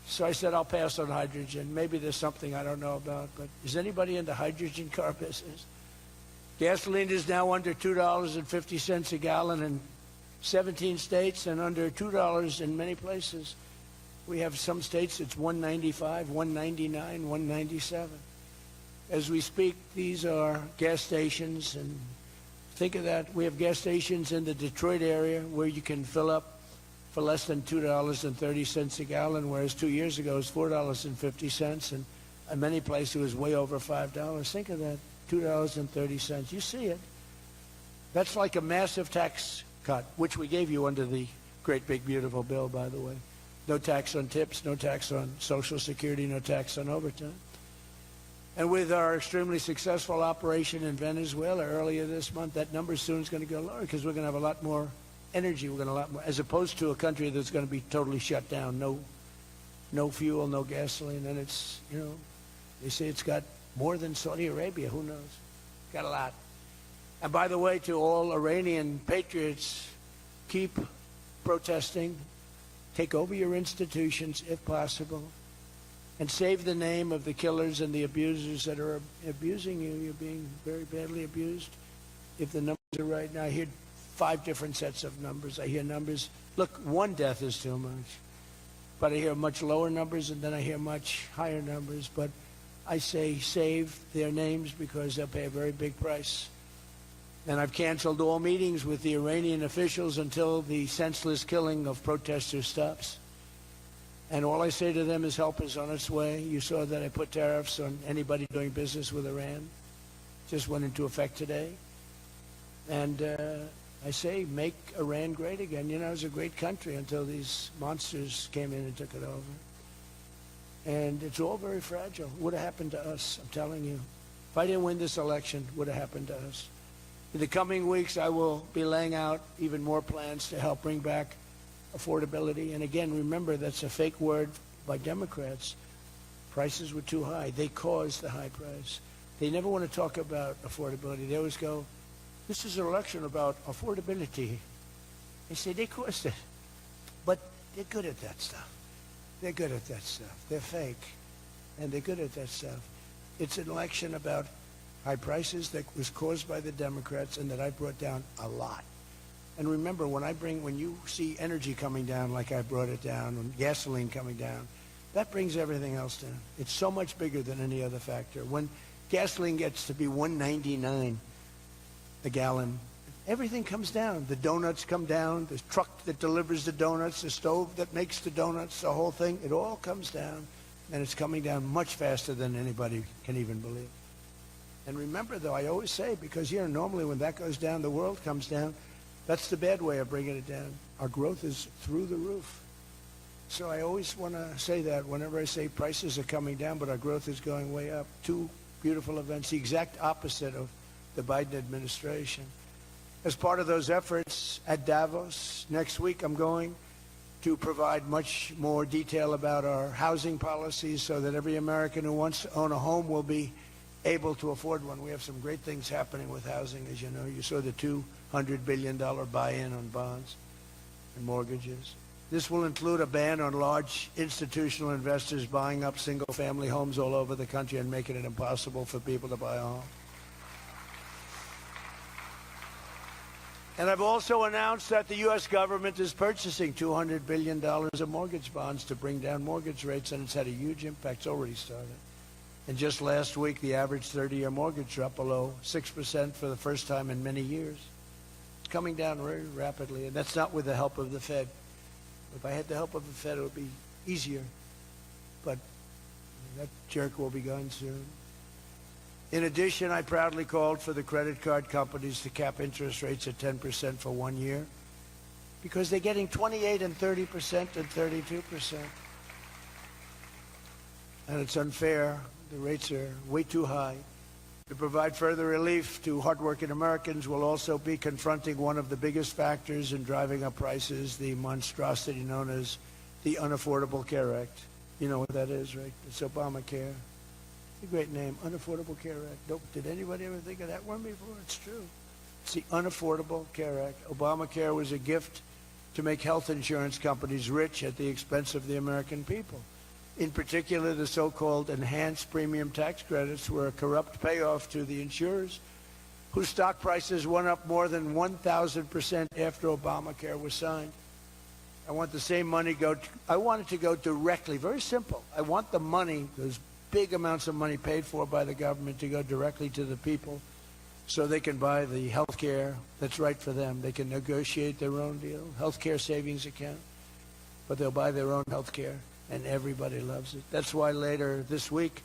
So I said, I'll pass on hydrogen. Maybe there's something I don't know about, but is anybody in the hydrogen car business? Gasoline is now under $2.50 a gallon in 17 states and under $2 in many places. We have some states it's $1.95, $1.99, $1.97. As we speak, these are gas stations, and think of that. We have gas stations in the Detroit area where you can fill up for less than $2.30 a gallon, whereas 2 years ago it was $4.50, and in many places it was way over $5. Think of that, $2.30. You see it. That's like a massive tax cut, which we gave you under the great big beautiful bill, by the way. No tax on tips, no tax on Social Security, no tax on overtime. And with our extremely successful operation in Venezuela earlier this month, that number soon is going to go lower because we're going to have a lot more energy. We're going to have a lot more, as opposed to a country that's going to be totally shut down. No fuel, no gasoline, and it's, you know, they say it's got more than Saudi Arabia. Who knows? Got a lot. And by the way, to all Iranian patriots, keep protesting, take over your institutions if possible, and save the name of the killers and the abusers that are abusing you. You're being very badly abused. If the numbers are right now, I hear 5 different sets of numbers. I hear numbers. Look, 1 death is too much. But I hear much lower numbers, and then I hear much higher numbers. But I say save their names because they'll pay a very big price. And I've canceled all meetings with the Iranian officials until the senseless killing of protesters stops. And all I say to them is help is on its way. You saw that I put tariffs on anybody doing business with Iran. Just went into effect today. And I say make Iran great again. You know, it was a great country until these monsters came in and took it over. And it's all very fragile. It would have happened to us, I'm telling you. If I didn't win this election, it would have happened to us. In the coming weeks, I will be laying out even more plans to help bring back affordability. And again, remember, that's a fake word by Democrats. Prices were too high. They caused the high price. They never want to talk about affordability. They always go, this is an election about affordability. They say they caused it. But they're good at that stuff. They're good at that stuff. They're fake. And they're good at that stuff. It's an election about high prices that was caused by the Democrats and that I brought down a lot. And remember, when you see energy coming down like I brought it down, and gasoline coming down, that brings everything else down. It's so much bigger than any other factor. When gasoline gets to be $1.99 a gallon, everything comes down. The donuts come down, the truck that delivers the donuts, the stove that makes the donuts, the whole thing, it all comes down. And it's coming down much faster than anybody can even believe. And remember, though, I always say, because, you know, normally when that goes down, the world comes down. That's the bad way of bringing it down. Our growth is through the roof. So I always want to say that whenever I say prices are coming down, but our growth is going way up. Two beautiful events, the exact opposite of the Biden administration. As part of those efforts at Davos, next week I'm going to provide much more detail about our housing policies so that every American who wants to own a home will be able to afford one. We have some great things happening with housing, as you know. You saw the $200 billion buy-in on bonds and mortgages. This will include a ban on large institutional investors buying up single-family homes all over the country and making it impossible for people to buy a home. And I've also announced that the U.S. government is purchasing $200 billion of mortgage bonds to bring down mortgage rates, and it's had a huge impact. It's already started. And just last week, the average 30-year mortgage dropped below 6% for the first time in many years. It's coming down very rapidly, and that's not with the help of the Fed. If I had the help of the Fed, it would be easier. But that jerk will be gone soon. In addition, I proudly called for the credit card companies to cap interest rates at 10% for 1 year because they're getting 28% and 30% and 32%. And it's unfair. The rates are way too high. To provide further relief to hardworking Americans, we'll also be confronting one of the biggest factors in driving up prices, the monstrosity known as the Unaffordable Care Act. You know what that is, right? It's Obamacare. A great name, Unaffordable Care Act. Did anybody ever think of that one before? It's true. It's the Unaffordable Care Act. Obamacare was a gift to make health insurance companies rich at the expense of the American people. In particular, the so-called enhanced premium tax credits were a corrupt payoff to the insurers whose stock prices went up more than 1,000% after Obamacare was signed. I want the same money I want it to go directly, very simple. I want the money, those big amounts of money paid for by the government, to go directly to the people so they can buy the health care that's right for them. They can negotiate their own deal, health care savings account, but they'll buy their own health care, and everybody loves it. That's why later this week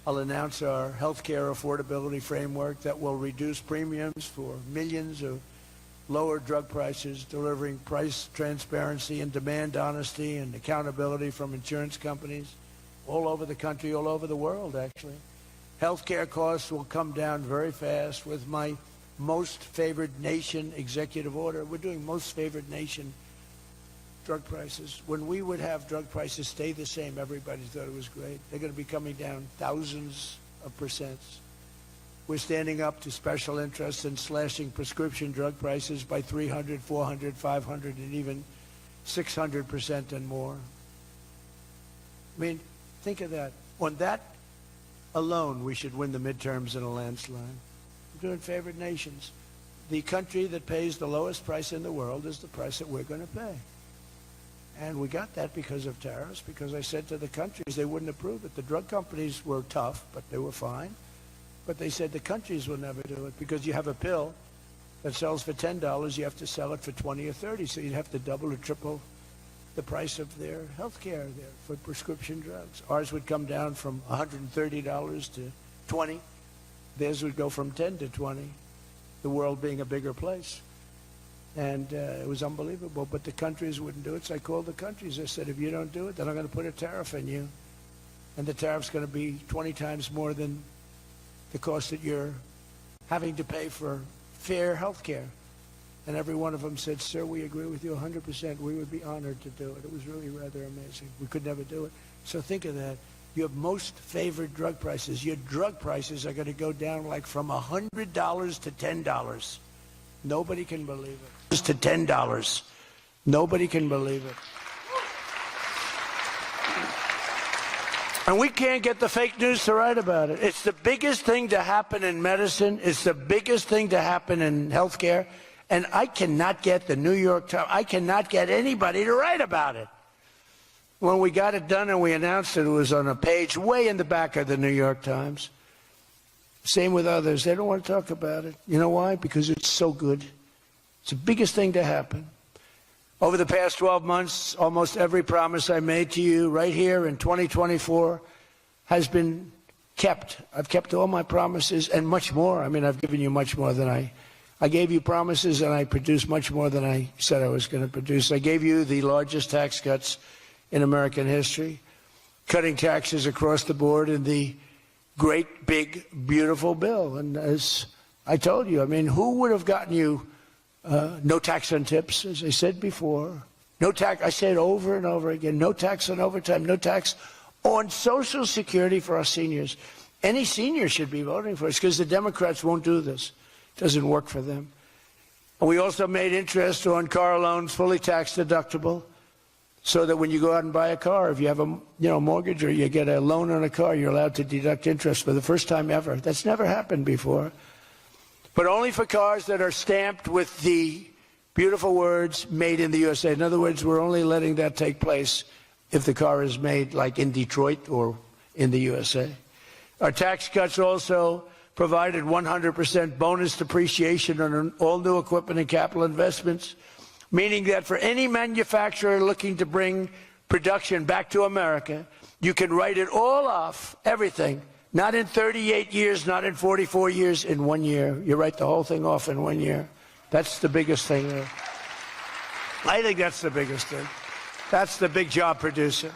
I'll announce our health care affordability framework that will reduce premiums for millions of lower drug prices, delivering price transparency and demand honesty and accountability from insurance companies all over the country, all over the world, actually. Healthcare costs will come down very fast with my most favored nation executive order. We're doing most favored nation drug prices. When we would have drug prices stay the same, everybody thought it was great. They're going to be coming down thousands of percents. We're standing up to special interests and slashing prescription drug prices by 300, 400, 500, and even 600% and more. I mean, think of that. On that alone, we should win the midterms in a landslide. We're doing favored nations. The country that pays the lowest price in the world is the price that we're going to pay. And we got that because of tariffs, because I said to the countries they wouldn't approve it. The drug companies were tough, but they were fine. But they said the countries will never do it because you have a pill that sells for $10, you have to sell it for 20 or 30, so you'd have to double or triple the price of their health care there for prescription drugs. Ours would come down from $130 to $20. Theirs would go from 10 to 20, the world being a bigger place. And it was unbelievable, but the countries wouldn't do it, so I called the countries. I said, if you don't do it, then I'm going to put a tariff on you. And the tariff's going to be 20 times more than the cost that you're having to pay for fair health care. And every one of them said, sir, we agree with you 100%. We would be honored to do it. It was really rather amazing. We could never do it. So think of that. You have most favored drug prices. Your drug prices are going to go down like from $100 to $10. Nobody can believe it. Just to $10. Nobody can believe it. And we can't get the fake news to write about it. It's the biggest thing to happen in medicine. It's the biggest thing to happen in healthcare. And I cannot get the New York Times, I cannot get anybody to write about it. When we got it done and we announced it, it was on a page way in the back of the New York Times. Same with others. They don't want to talk about it. You know why? Because it's so good. It's the biggest thing to happen. Over the past 12 months, almost every promise I made to you right here in 2024 has been kept. I've kept all my promises and much more. I mean, I've given you much more than I gave you promises, and I produced much more than I said I was going to produce. I gave you the largest tax cuts in American history, cutting taxes across the board in the great, big, beautiful bill. And as I told you, I mean, who would have gotten you no tax on tips, as I said before? No tax, I say it over and over again, no tax on overtime, no tax on Social Security for our seniors. Any senior should be voting for us because the Democrats won't do this. It doesn't work for them. And we also made interest on car loans fully tax deductible so that when you go out and buy a car, if you have a mortgage or you get a loan on a car, you're allowed to deduct interest for the first time ever. That's never happened before. But only for cars that are stamped with the beautiful words, made in the USA. In other words, we're only letting that take place if the car is made like in Detroit or in the USA. Our tax cuts also provided 100% bonus depreciation on all new equipment and capital investments, meaning that for any manufacturer looking to bring production back to America, you can write it all off, everything, not in 38 years, not in 44 years, in 1 year. You write the whole thing off in 1 year. That's the biggest thing there. I think that's the biggest thing. That's the big job producer.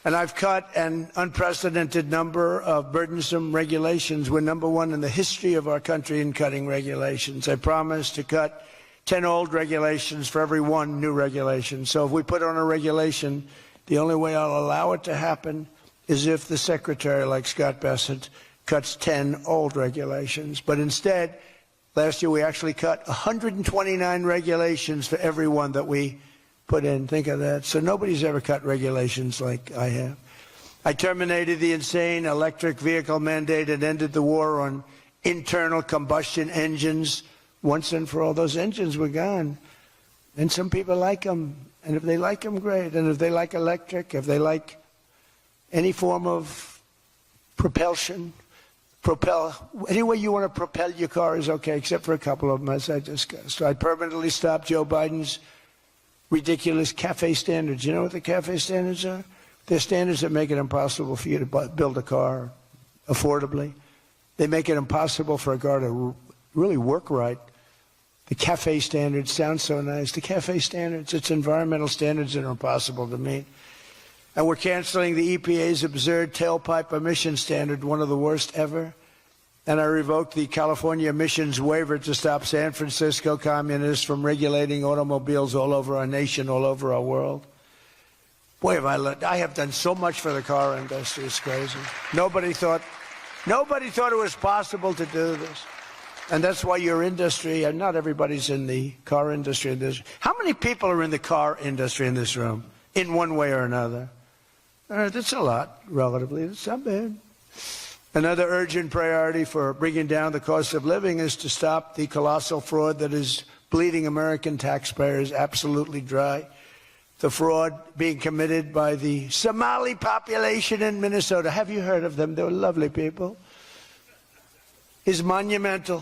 And I've cut an unprecedented number of burdensome regulations. We're number one in the history of our country in cutting regulations. I promised to cut 10 old regulations for every one new regulation. So if we put on a regulation, the only way I'll allow it to happen is if the secretary, like Scott Bessent, cuts 10 old regulations. But instead, last year we actually cut 129 regulations for every one that we put in. Think of that. So nobody's ever cut regulations like I have. I terminated the insane electric vehicle mandate and ended the war on internal combustion engines. Once and for all, those engines were gone. And some people like them. And if they like them, great. And if they like electric, if they like any form of propulsion, any way you want to propel your car is okay, except for a couple of them, as I discussed. So I permanently stopped Joe Biden's ridiculous CAFE standards. You know what the CAFE standards are? They're standards that make it impossible for you to build a car affordably. They make it impossible for a car to really work right. The CAFE standards sound so nice. The CAFE standards, it's environmental standards that are impossible to meet. And we're canceling the EPA's absurd tailpipe emission standard, one of the worst ever. And I revoked the California emissions waiver to stop San Francisco communists from regulating automobiles all over our nation, all over our world. Boy, have I have done so much for the car industry. It's crazy. Nobody thought it was possible to do this. And that's why your industry, and not everybody's in the car industry. How many people are in the car industry in this room, in one way or another? That's a lot, relatively. It's not bad. Another urgent priority for bringing down the cost of living is to stop the colossal fraud that is bleeding American taxpayers absolutely dry. The fraud being committed by the Somali population in Minnesota, have you heard of them? They're lovely people, is monumental.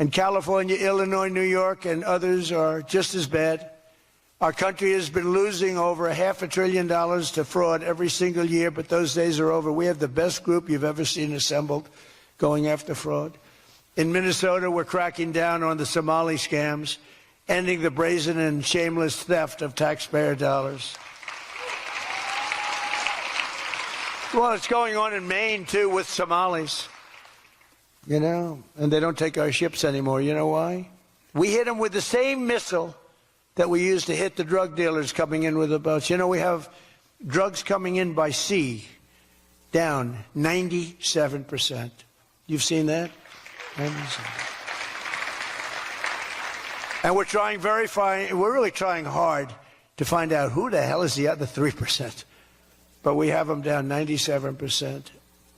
And California, Illinois, New York, and others are just as bad. Our country has been losing over $500 billion to fraud every single year, but those days are over. We have the best group you've ever seen assembled going after fraud. In Minnesota, we're cracking down on the Somali scams, ending the brazen and shameless theft of taxpayer dollars. Well, it's going on in Maine, too, with Somalis. You know, and they don't take our ships anymore. You know why? We hit them with the same missile that we used to hit the drug dealers coming in with the boats. You know, we have drugs coming in by sea down 97%. You've seen that? 97%. And we're trying we're really trying hard to find out who the hell is the other 3%. But we have them down 97%.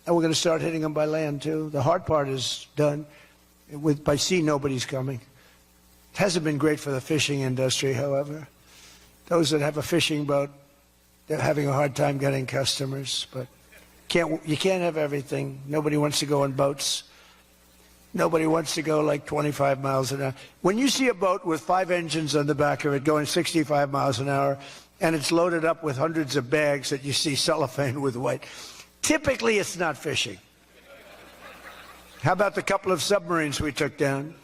And we're going to start hitting them by land, too. The hard part is done. By sea, nobody's coming. It hasn't been great for the fishing industry, however. Those that have a fishing boat, they're having a hard time getting customers. But you can't have everything. Nobody wants to go on boats. Nobody wants to go like 25 miles an hour. When you see a boat with 5 engines on the back of it going 65 miles an hour, and it's loaded up with hundreds of bags that you see cellophane with white, typically it's not fishing. How about the couple of submarines we took down?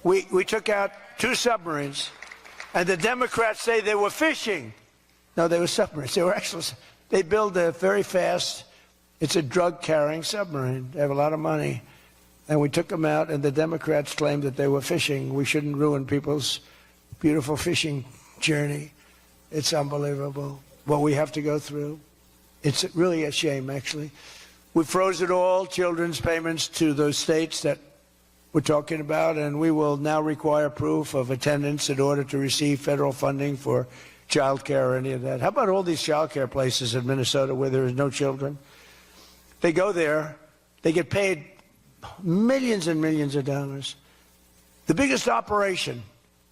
We took out 2 submarines, and the Democrats say they were fishing. No, they were submarines. They were actually, they build a very fast, it's a drug-carrying submarine. They have a lot of money. And we took them out, and the Democrats claimed that they were fishing. We shouldn't ruin people's beautiful fishing journey. It's unbelievable what we have to go through. It's really a shame, actually. We froze it all, children's payments to those states that we're talking about, and we will now require proof of attendance in order to receive federal funding for child care or any of that. How about all these child care places in Minnesota where there is no children? They go there, they get paid millions and millions of dollars. The biggest operation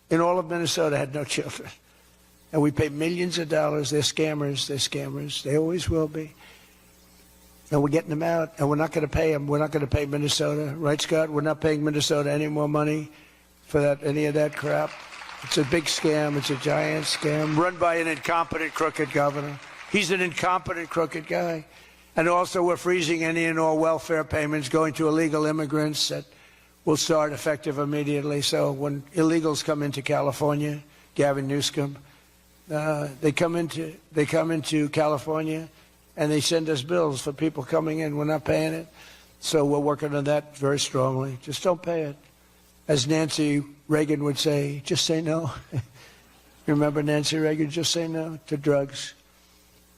in all of Minnesota had no children. And we pay millions of dollars. They're scammers. They're scammers. They always will be. And we're getting them out, and we're not going to pay them. We're not going to pay Minnesota. Right, Scott? We're not paying Minnesota any more money for that, any of that crap. It's a big scam. It's a giant scam run by an incompetent, crooked governor. He's an incompetent, crooked guy. And also we're freezing any and all welfare payments going to illegal immigrants that will start effective immediately. So when illegals come into California, Gavin Newsom, they come into California and they send us bills for people coming in. We're not paying it. So we're working on that very strongly. Just don't pay it. As Nancy Reagan would say, just say no. Remember Nancy Reagan? Just say no to drugs.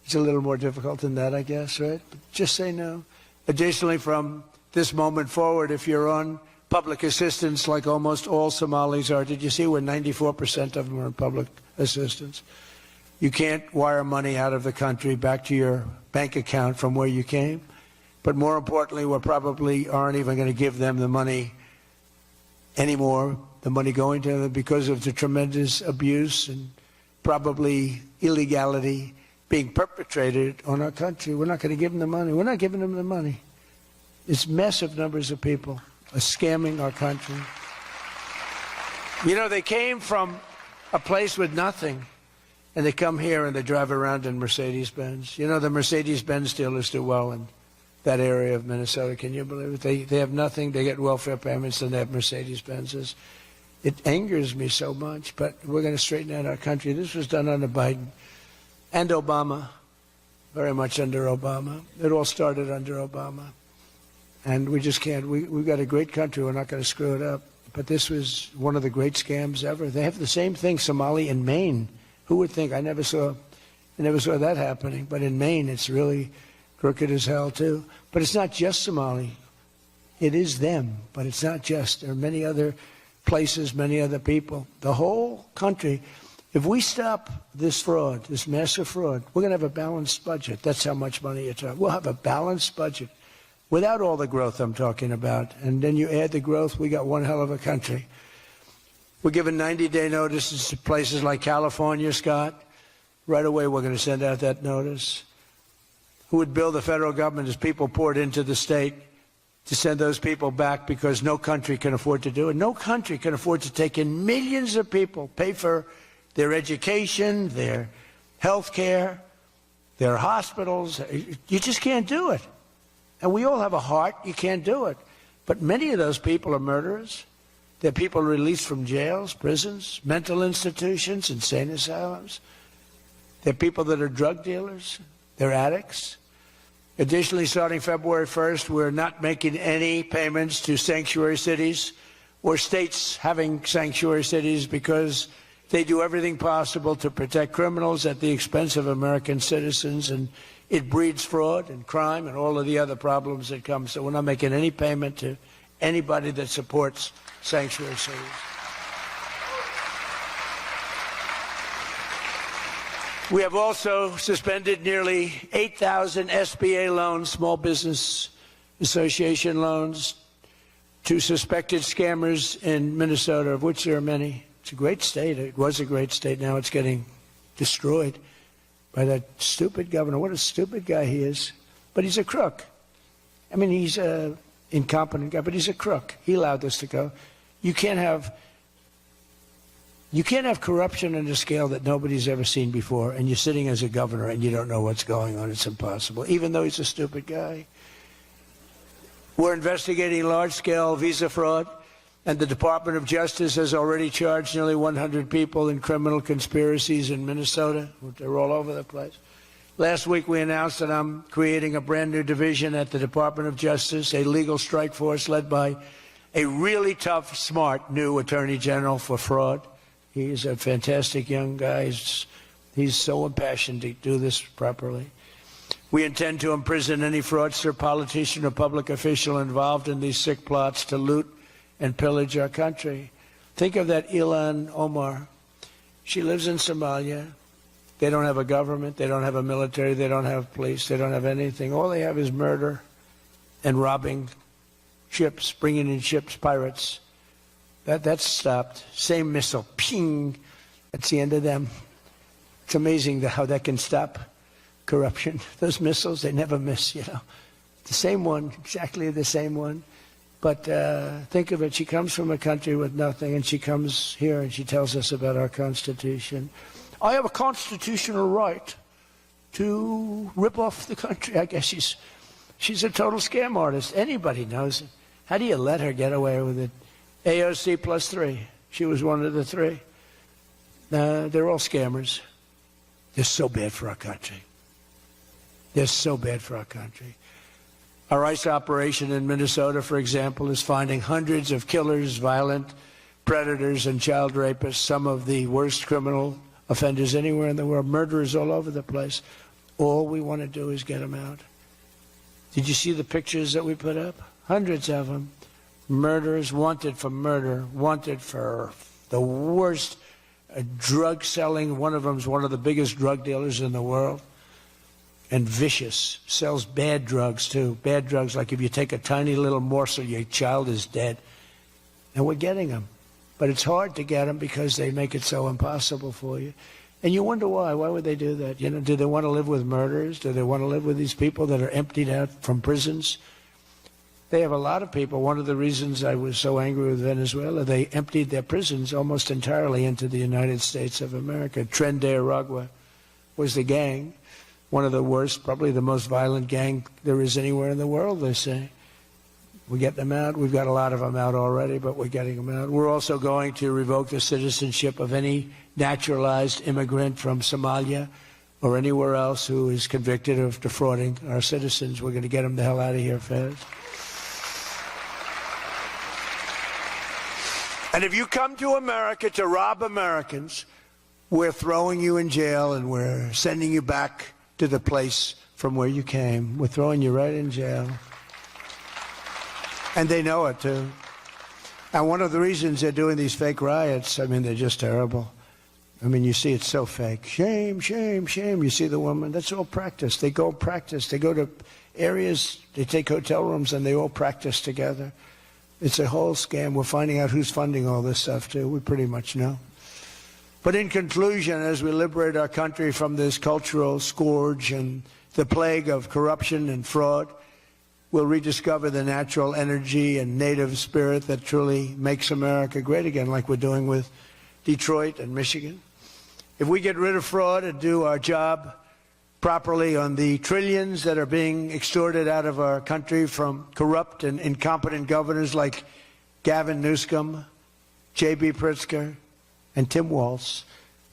It's a little more difficult than that, I guess, right? But just say no. Additionally, from this moment forward, if you're on public assistance, like almost all Somalis are, did you see where 94% of them are on public assistance? You can't wire money out of the country back to your bank account from where you came. But more importantly, we probably aren't even going to give them the money anymore, the money going to them, because of the tremendous abuse and probably illegality being perpetrated on our country. We're not going to give them the money. We're not giving them the money. It's massive numbers of people are scamming our country. You know, they came from a place with nothing, and they come here and they drive around in Mercedes-Benz. You know, the Mercedes-Benz dealers do well in that area of Minnesota. Can you believe it? They have nothing. They get welfare payments, and they have Mercedes-Benzes. It angers me so much, but we're going to straighten out our country. This was done under Biden and Obama, very much under Obama. It all started under Obama. And we just can't. We've got a great country. We're not going to screw it up. But this was one of the great scams ever. They have the same thing, Somali in Maine. Who would think? I never saw that happening. But in Maine, it's really crooked as hell, too. But it's not just Somali. It is them, but it's not just. There are many other places, many other people. The whole country. If we stop this fraud, this massive fraud, we're going to have a balanced budget. That's how much money you're talking. We'll have a balanced budget without all the growth I'm talking about. And then you add the growth, we got one hell of a country. We're giving 90-day notices to places like California, Scott. Right away, we're going to send out that notice. Who would bill the federal government as people poured into the state to send those people back, because no country can afford to do it. No country can afford to take in millions of people, pay for their education, their health care, their hospitals. You just can't do it. And we all have a heart. You can't do it. But many of those people are murderers. They're people released from jails, prisons, mental institutions, insane asylums. They're people that are drug dealers. They're addicts. Additionally, starting February 1st, we're not making any payments to sanctuary cities or states having sanctuary cities, because they do everything possible to protect criminals at the expense of American citizens, and it breeds fraud and crime and all of the other problems that come. So we're not making any payment to anybody that supports sanctuary cities. We have also suspended nearly 8,000 SBA loans, Small Business Association loans, to suspected scammers in Minnesota, of which there are many. It's a great state. It was a great state. Now it's getting destroyed by that stupid governor. What a stupid guy he is. But he's a crook. I mean, he's an incompetent guy, but he's a crook. He allowed this to go. You can't have corruption on a scale that nobody's ever seen before, and you're sitting as a governor and you don't know what's going on. It's impossible, even though he's a stupid guy. We're investigating large-scale visa fraud And the Department of Justice has already charged nearly 100 people in criminal conspiracies in Minnesota. They're all over the place. Last week we announced that I'm creating a brand new division at the Department of Justice, a legal strike force led by a really tough, smart new Attorney General for fraud. He's a fantastic young guy. He's so impassioned to do this properly. We intend to imprison any fraudster, politician, or public official involved in these sick plots to loot and pillage our country. Think of that Ilan Omar. She lives in Somalia. They don't have a government. They don't have a military. They don't have police. They don't have anything. All they have is murder and robbing ships, bringing in ships, pirates. That's stopped. Same missile. Ping. That's the end of them. It's amazing how that can stop corruption. Those missiles, they never miss, you know. The same one, exactly the same one. But think of it, she comes from a country with nothing, and she comes here and she tells us about our Constitution. I have a constitutional right to rip off the country. I guess she's a total scam artist. Anybody knows it. How do you let her get away with it? AOC +3. She was one of the three. They're all scammers. They're so bad for our country. They're so bad for our country. Our ICE operation in Minnesota, for example, is finding hundreds of killers, violent predators, and child rapists, some of the worst criminal offenders anywhere in the world, murderers all over the place. All we want to do is get them out. Did you see the pictures that we put up? Hundreds of them. Murderers wanted for murder, wanted for the worst drug selling. One of them is one of the biggest drug dealers in the world. And vicious, sells bad drugs too. Bad drugs, like if you take a tiny little morsel, your child is dead. And we're getting them. But it's hard to get them because they make it so impossible for you. And you wonder why. Why would they do that? You know, do they want to live with murderers? Do they want to live with these people that are emptied out from prisons? They have a lot of people. One of the reasons I was so angry with Venezuela, they emptied their prisons almost entirely into the United States of America. Tren de Aragua was the gang. One of the worst, probably the most violent gang there is anywhere in the world, they say. We get them out. We've got a lot of them out already, but we're getting them out. We're also going to revoke the citizenship of any naturalized immigrant from Somalia or anywhere else who is convicted of defrauding our citizens. We're going to get them the hell out of here fast. And if you come to America to rob Americans, we're throwing you in jail and we're sending you back to the place from where you came. We're throwing you right in jail. And they know it, too. And one of the reasons they're doing these fake riots, I mean, they're just terrible. I mean, you see it's so fake. Shame, shame, shame. You see the woman. That's all practice. They go practice. They go to areas, they take hotel rooms, and they all practice together. It's a whole scam. We're finding out who's funding all this stuff, too. We pretty much know. But in conclusion, as we liberate our country from this cultural scourge and the plague of corruption and fraud, we'll rediscover the natural energy and native spirit that truly makes America great again, like we're doing with Detroit and Michigan. If we get rid of fraud and do our job properly on the trillions that are being extorted out of our country from corrupt and incompetent governors like Gavin Newsom, J.B. Pritzker, and Tim Walz,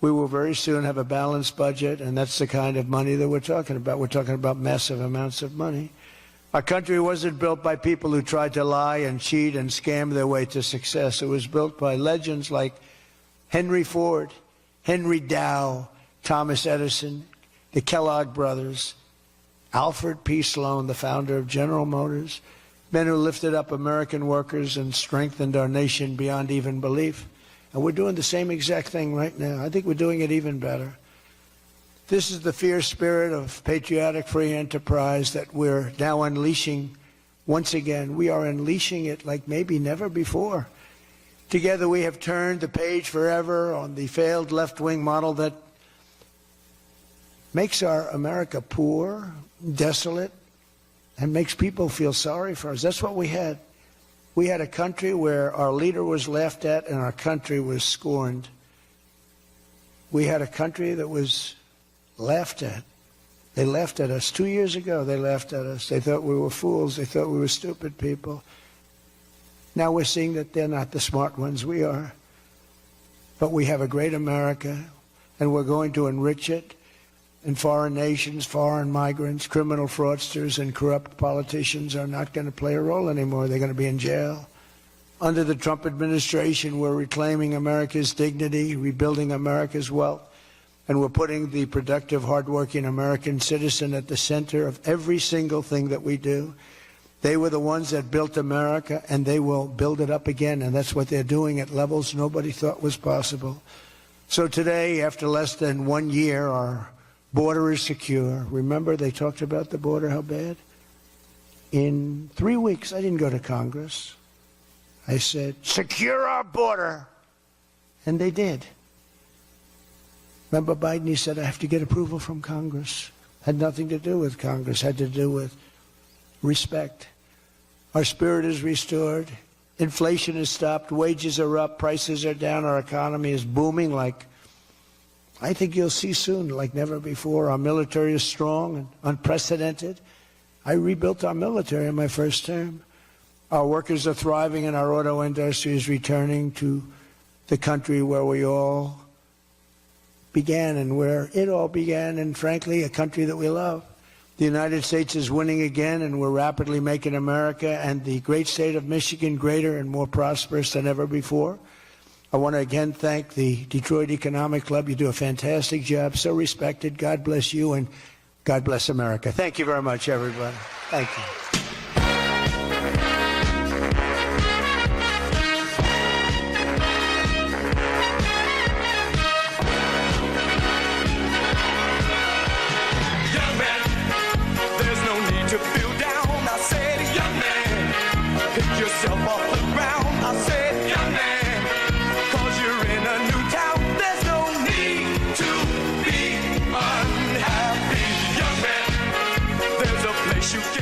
we will very soon have a balanced budget, and that's the kind of money that we're talking about. We're talking about massive amounts of money. Our country wasn't built by people who tried to lie and cheat and scam their way to success. It was built by legends like Henry Ford, Henry Dow, Thomas Edison, the Kellogg brothers, Alfred P. Sloan, the founder of General Motors, men who lifted up American workers and strengthened our nation beyond even belief. And we're doing the same exact thing right now. I think we're doing it even better. This is the fierce spirit of patriotic free enterprise that we're now unleashing once again. We are unleashing it like maybe never before. Together we have turned the page forever on the failed left-wing model that makes our America poor, desolate, and makes people feel sorry for us. That's what we had. We had a country where our leader was laughed at and our country was scorned. We had a country that was laughed at. They laughed at us. 2 years ago, they laughed at us. They thought we were fools. They thought we were stupid people. Now we're seeing that they're not the smart ones, we are. But we have a great America, and we're going to enrich it. And foreign nations, foreign migrants, criminal fraudsters, and corrupt politicians are not going to play a role anymore. They're going to be in jail. Under the Trump administration, we're reclaiming America's dignity, rebuilding America's wealth, and we're putting the productive, hardworking American citizen at the center of every single thing that we do. They were the ones that built America, and they will build it up again, and that's what they're doing at levels nobody thought was possible. So today, after less than 1 year, our border is secure. Remember, they talked about the border, how bad? In 3 weeks, I didn't go to Congress. I said, secure our border. And they did. Remember Biden, he said, I have to get approval from Congress. Had nothing to do with Congress, had to do with respect. Our spirit is restored. Inflation is stopped. Wages are up. Prices are down. Our economy is booming like I think you'll see soon, like never before. Our military is strong and unprecedented. I rebuilt our military in my first term. Our workers are thriving, and our auto industry is returning to the country where we all began and where it all began, and frankly, a country that we love. The United States is winning again, and we're rapidly making America and the great state of Michigan greater and more prosperous than ever before. I want to again thank the Detroit Economic Club. You do a fantastic job, so respected. God bless you, and God bless America. Thank you very much, everybody. Thank you. Young man, there's no need to feel down. I said, young man, pick yourself off the ground. I said, young man, you're in a new town, there's no need to be unhappy. Young man, there's a place you can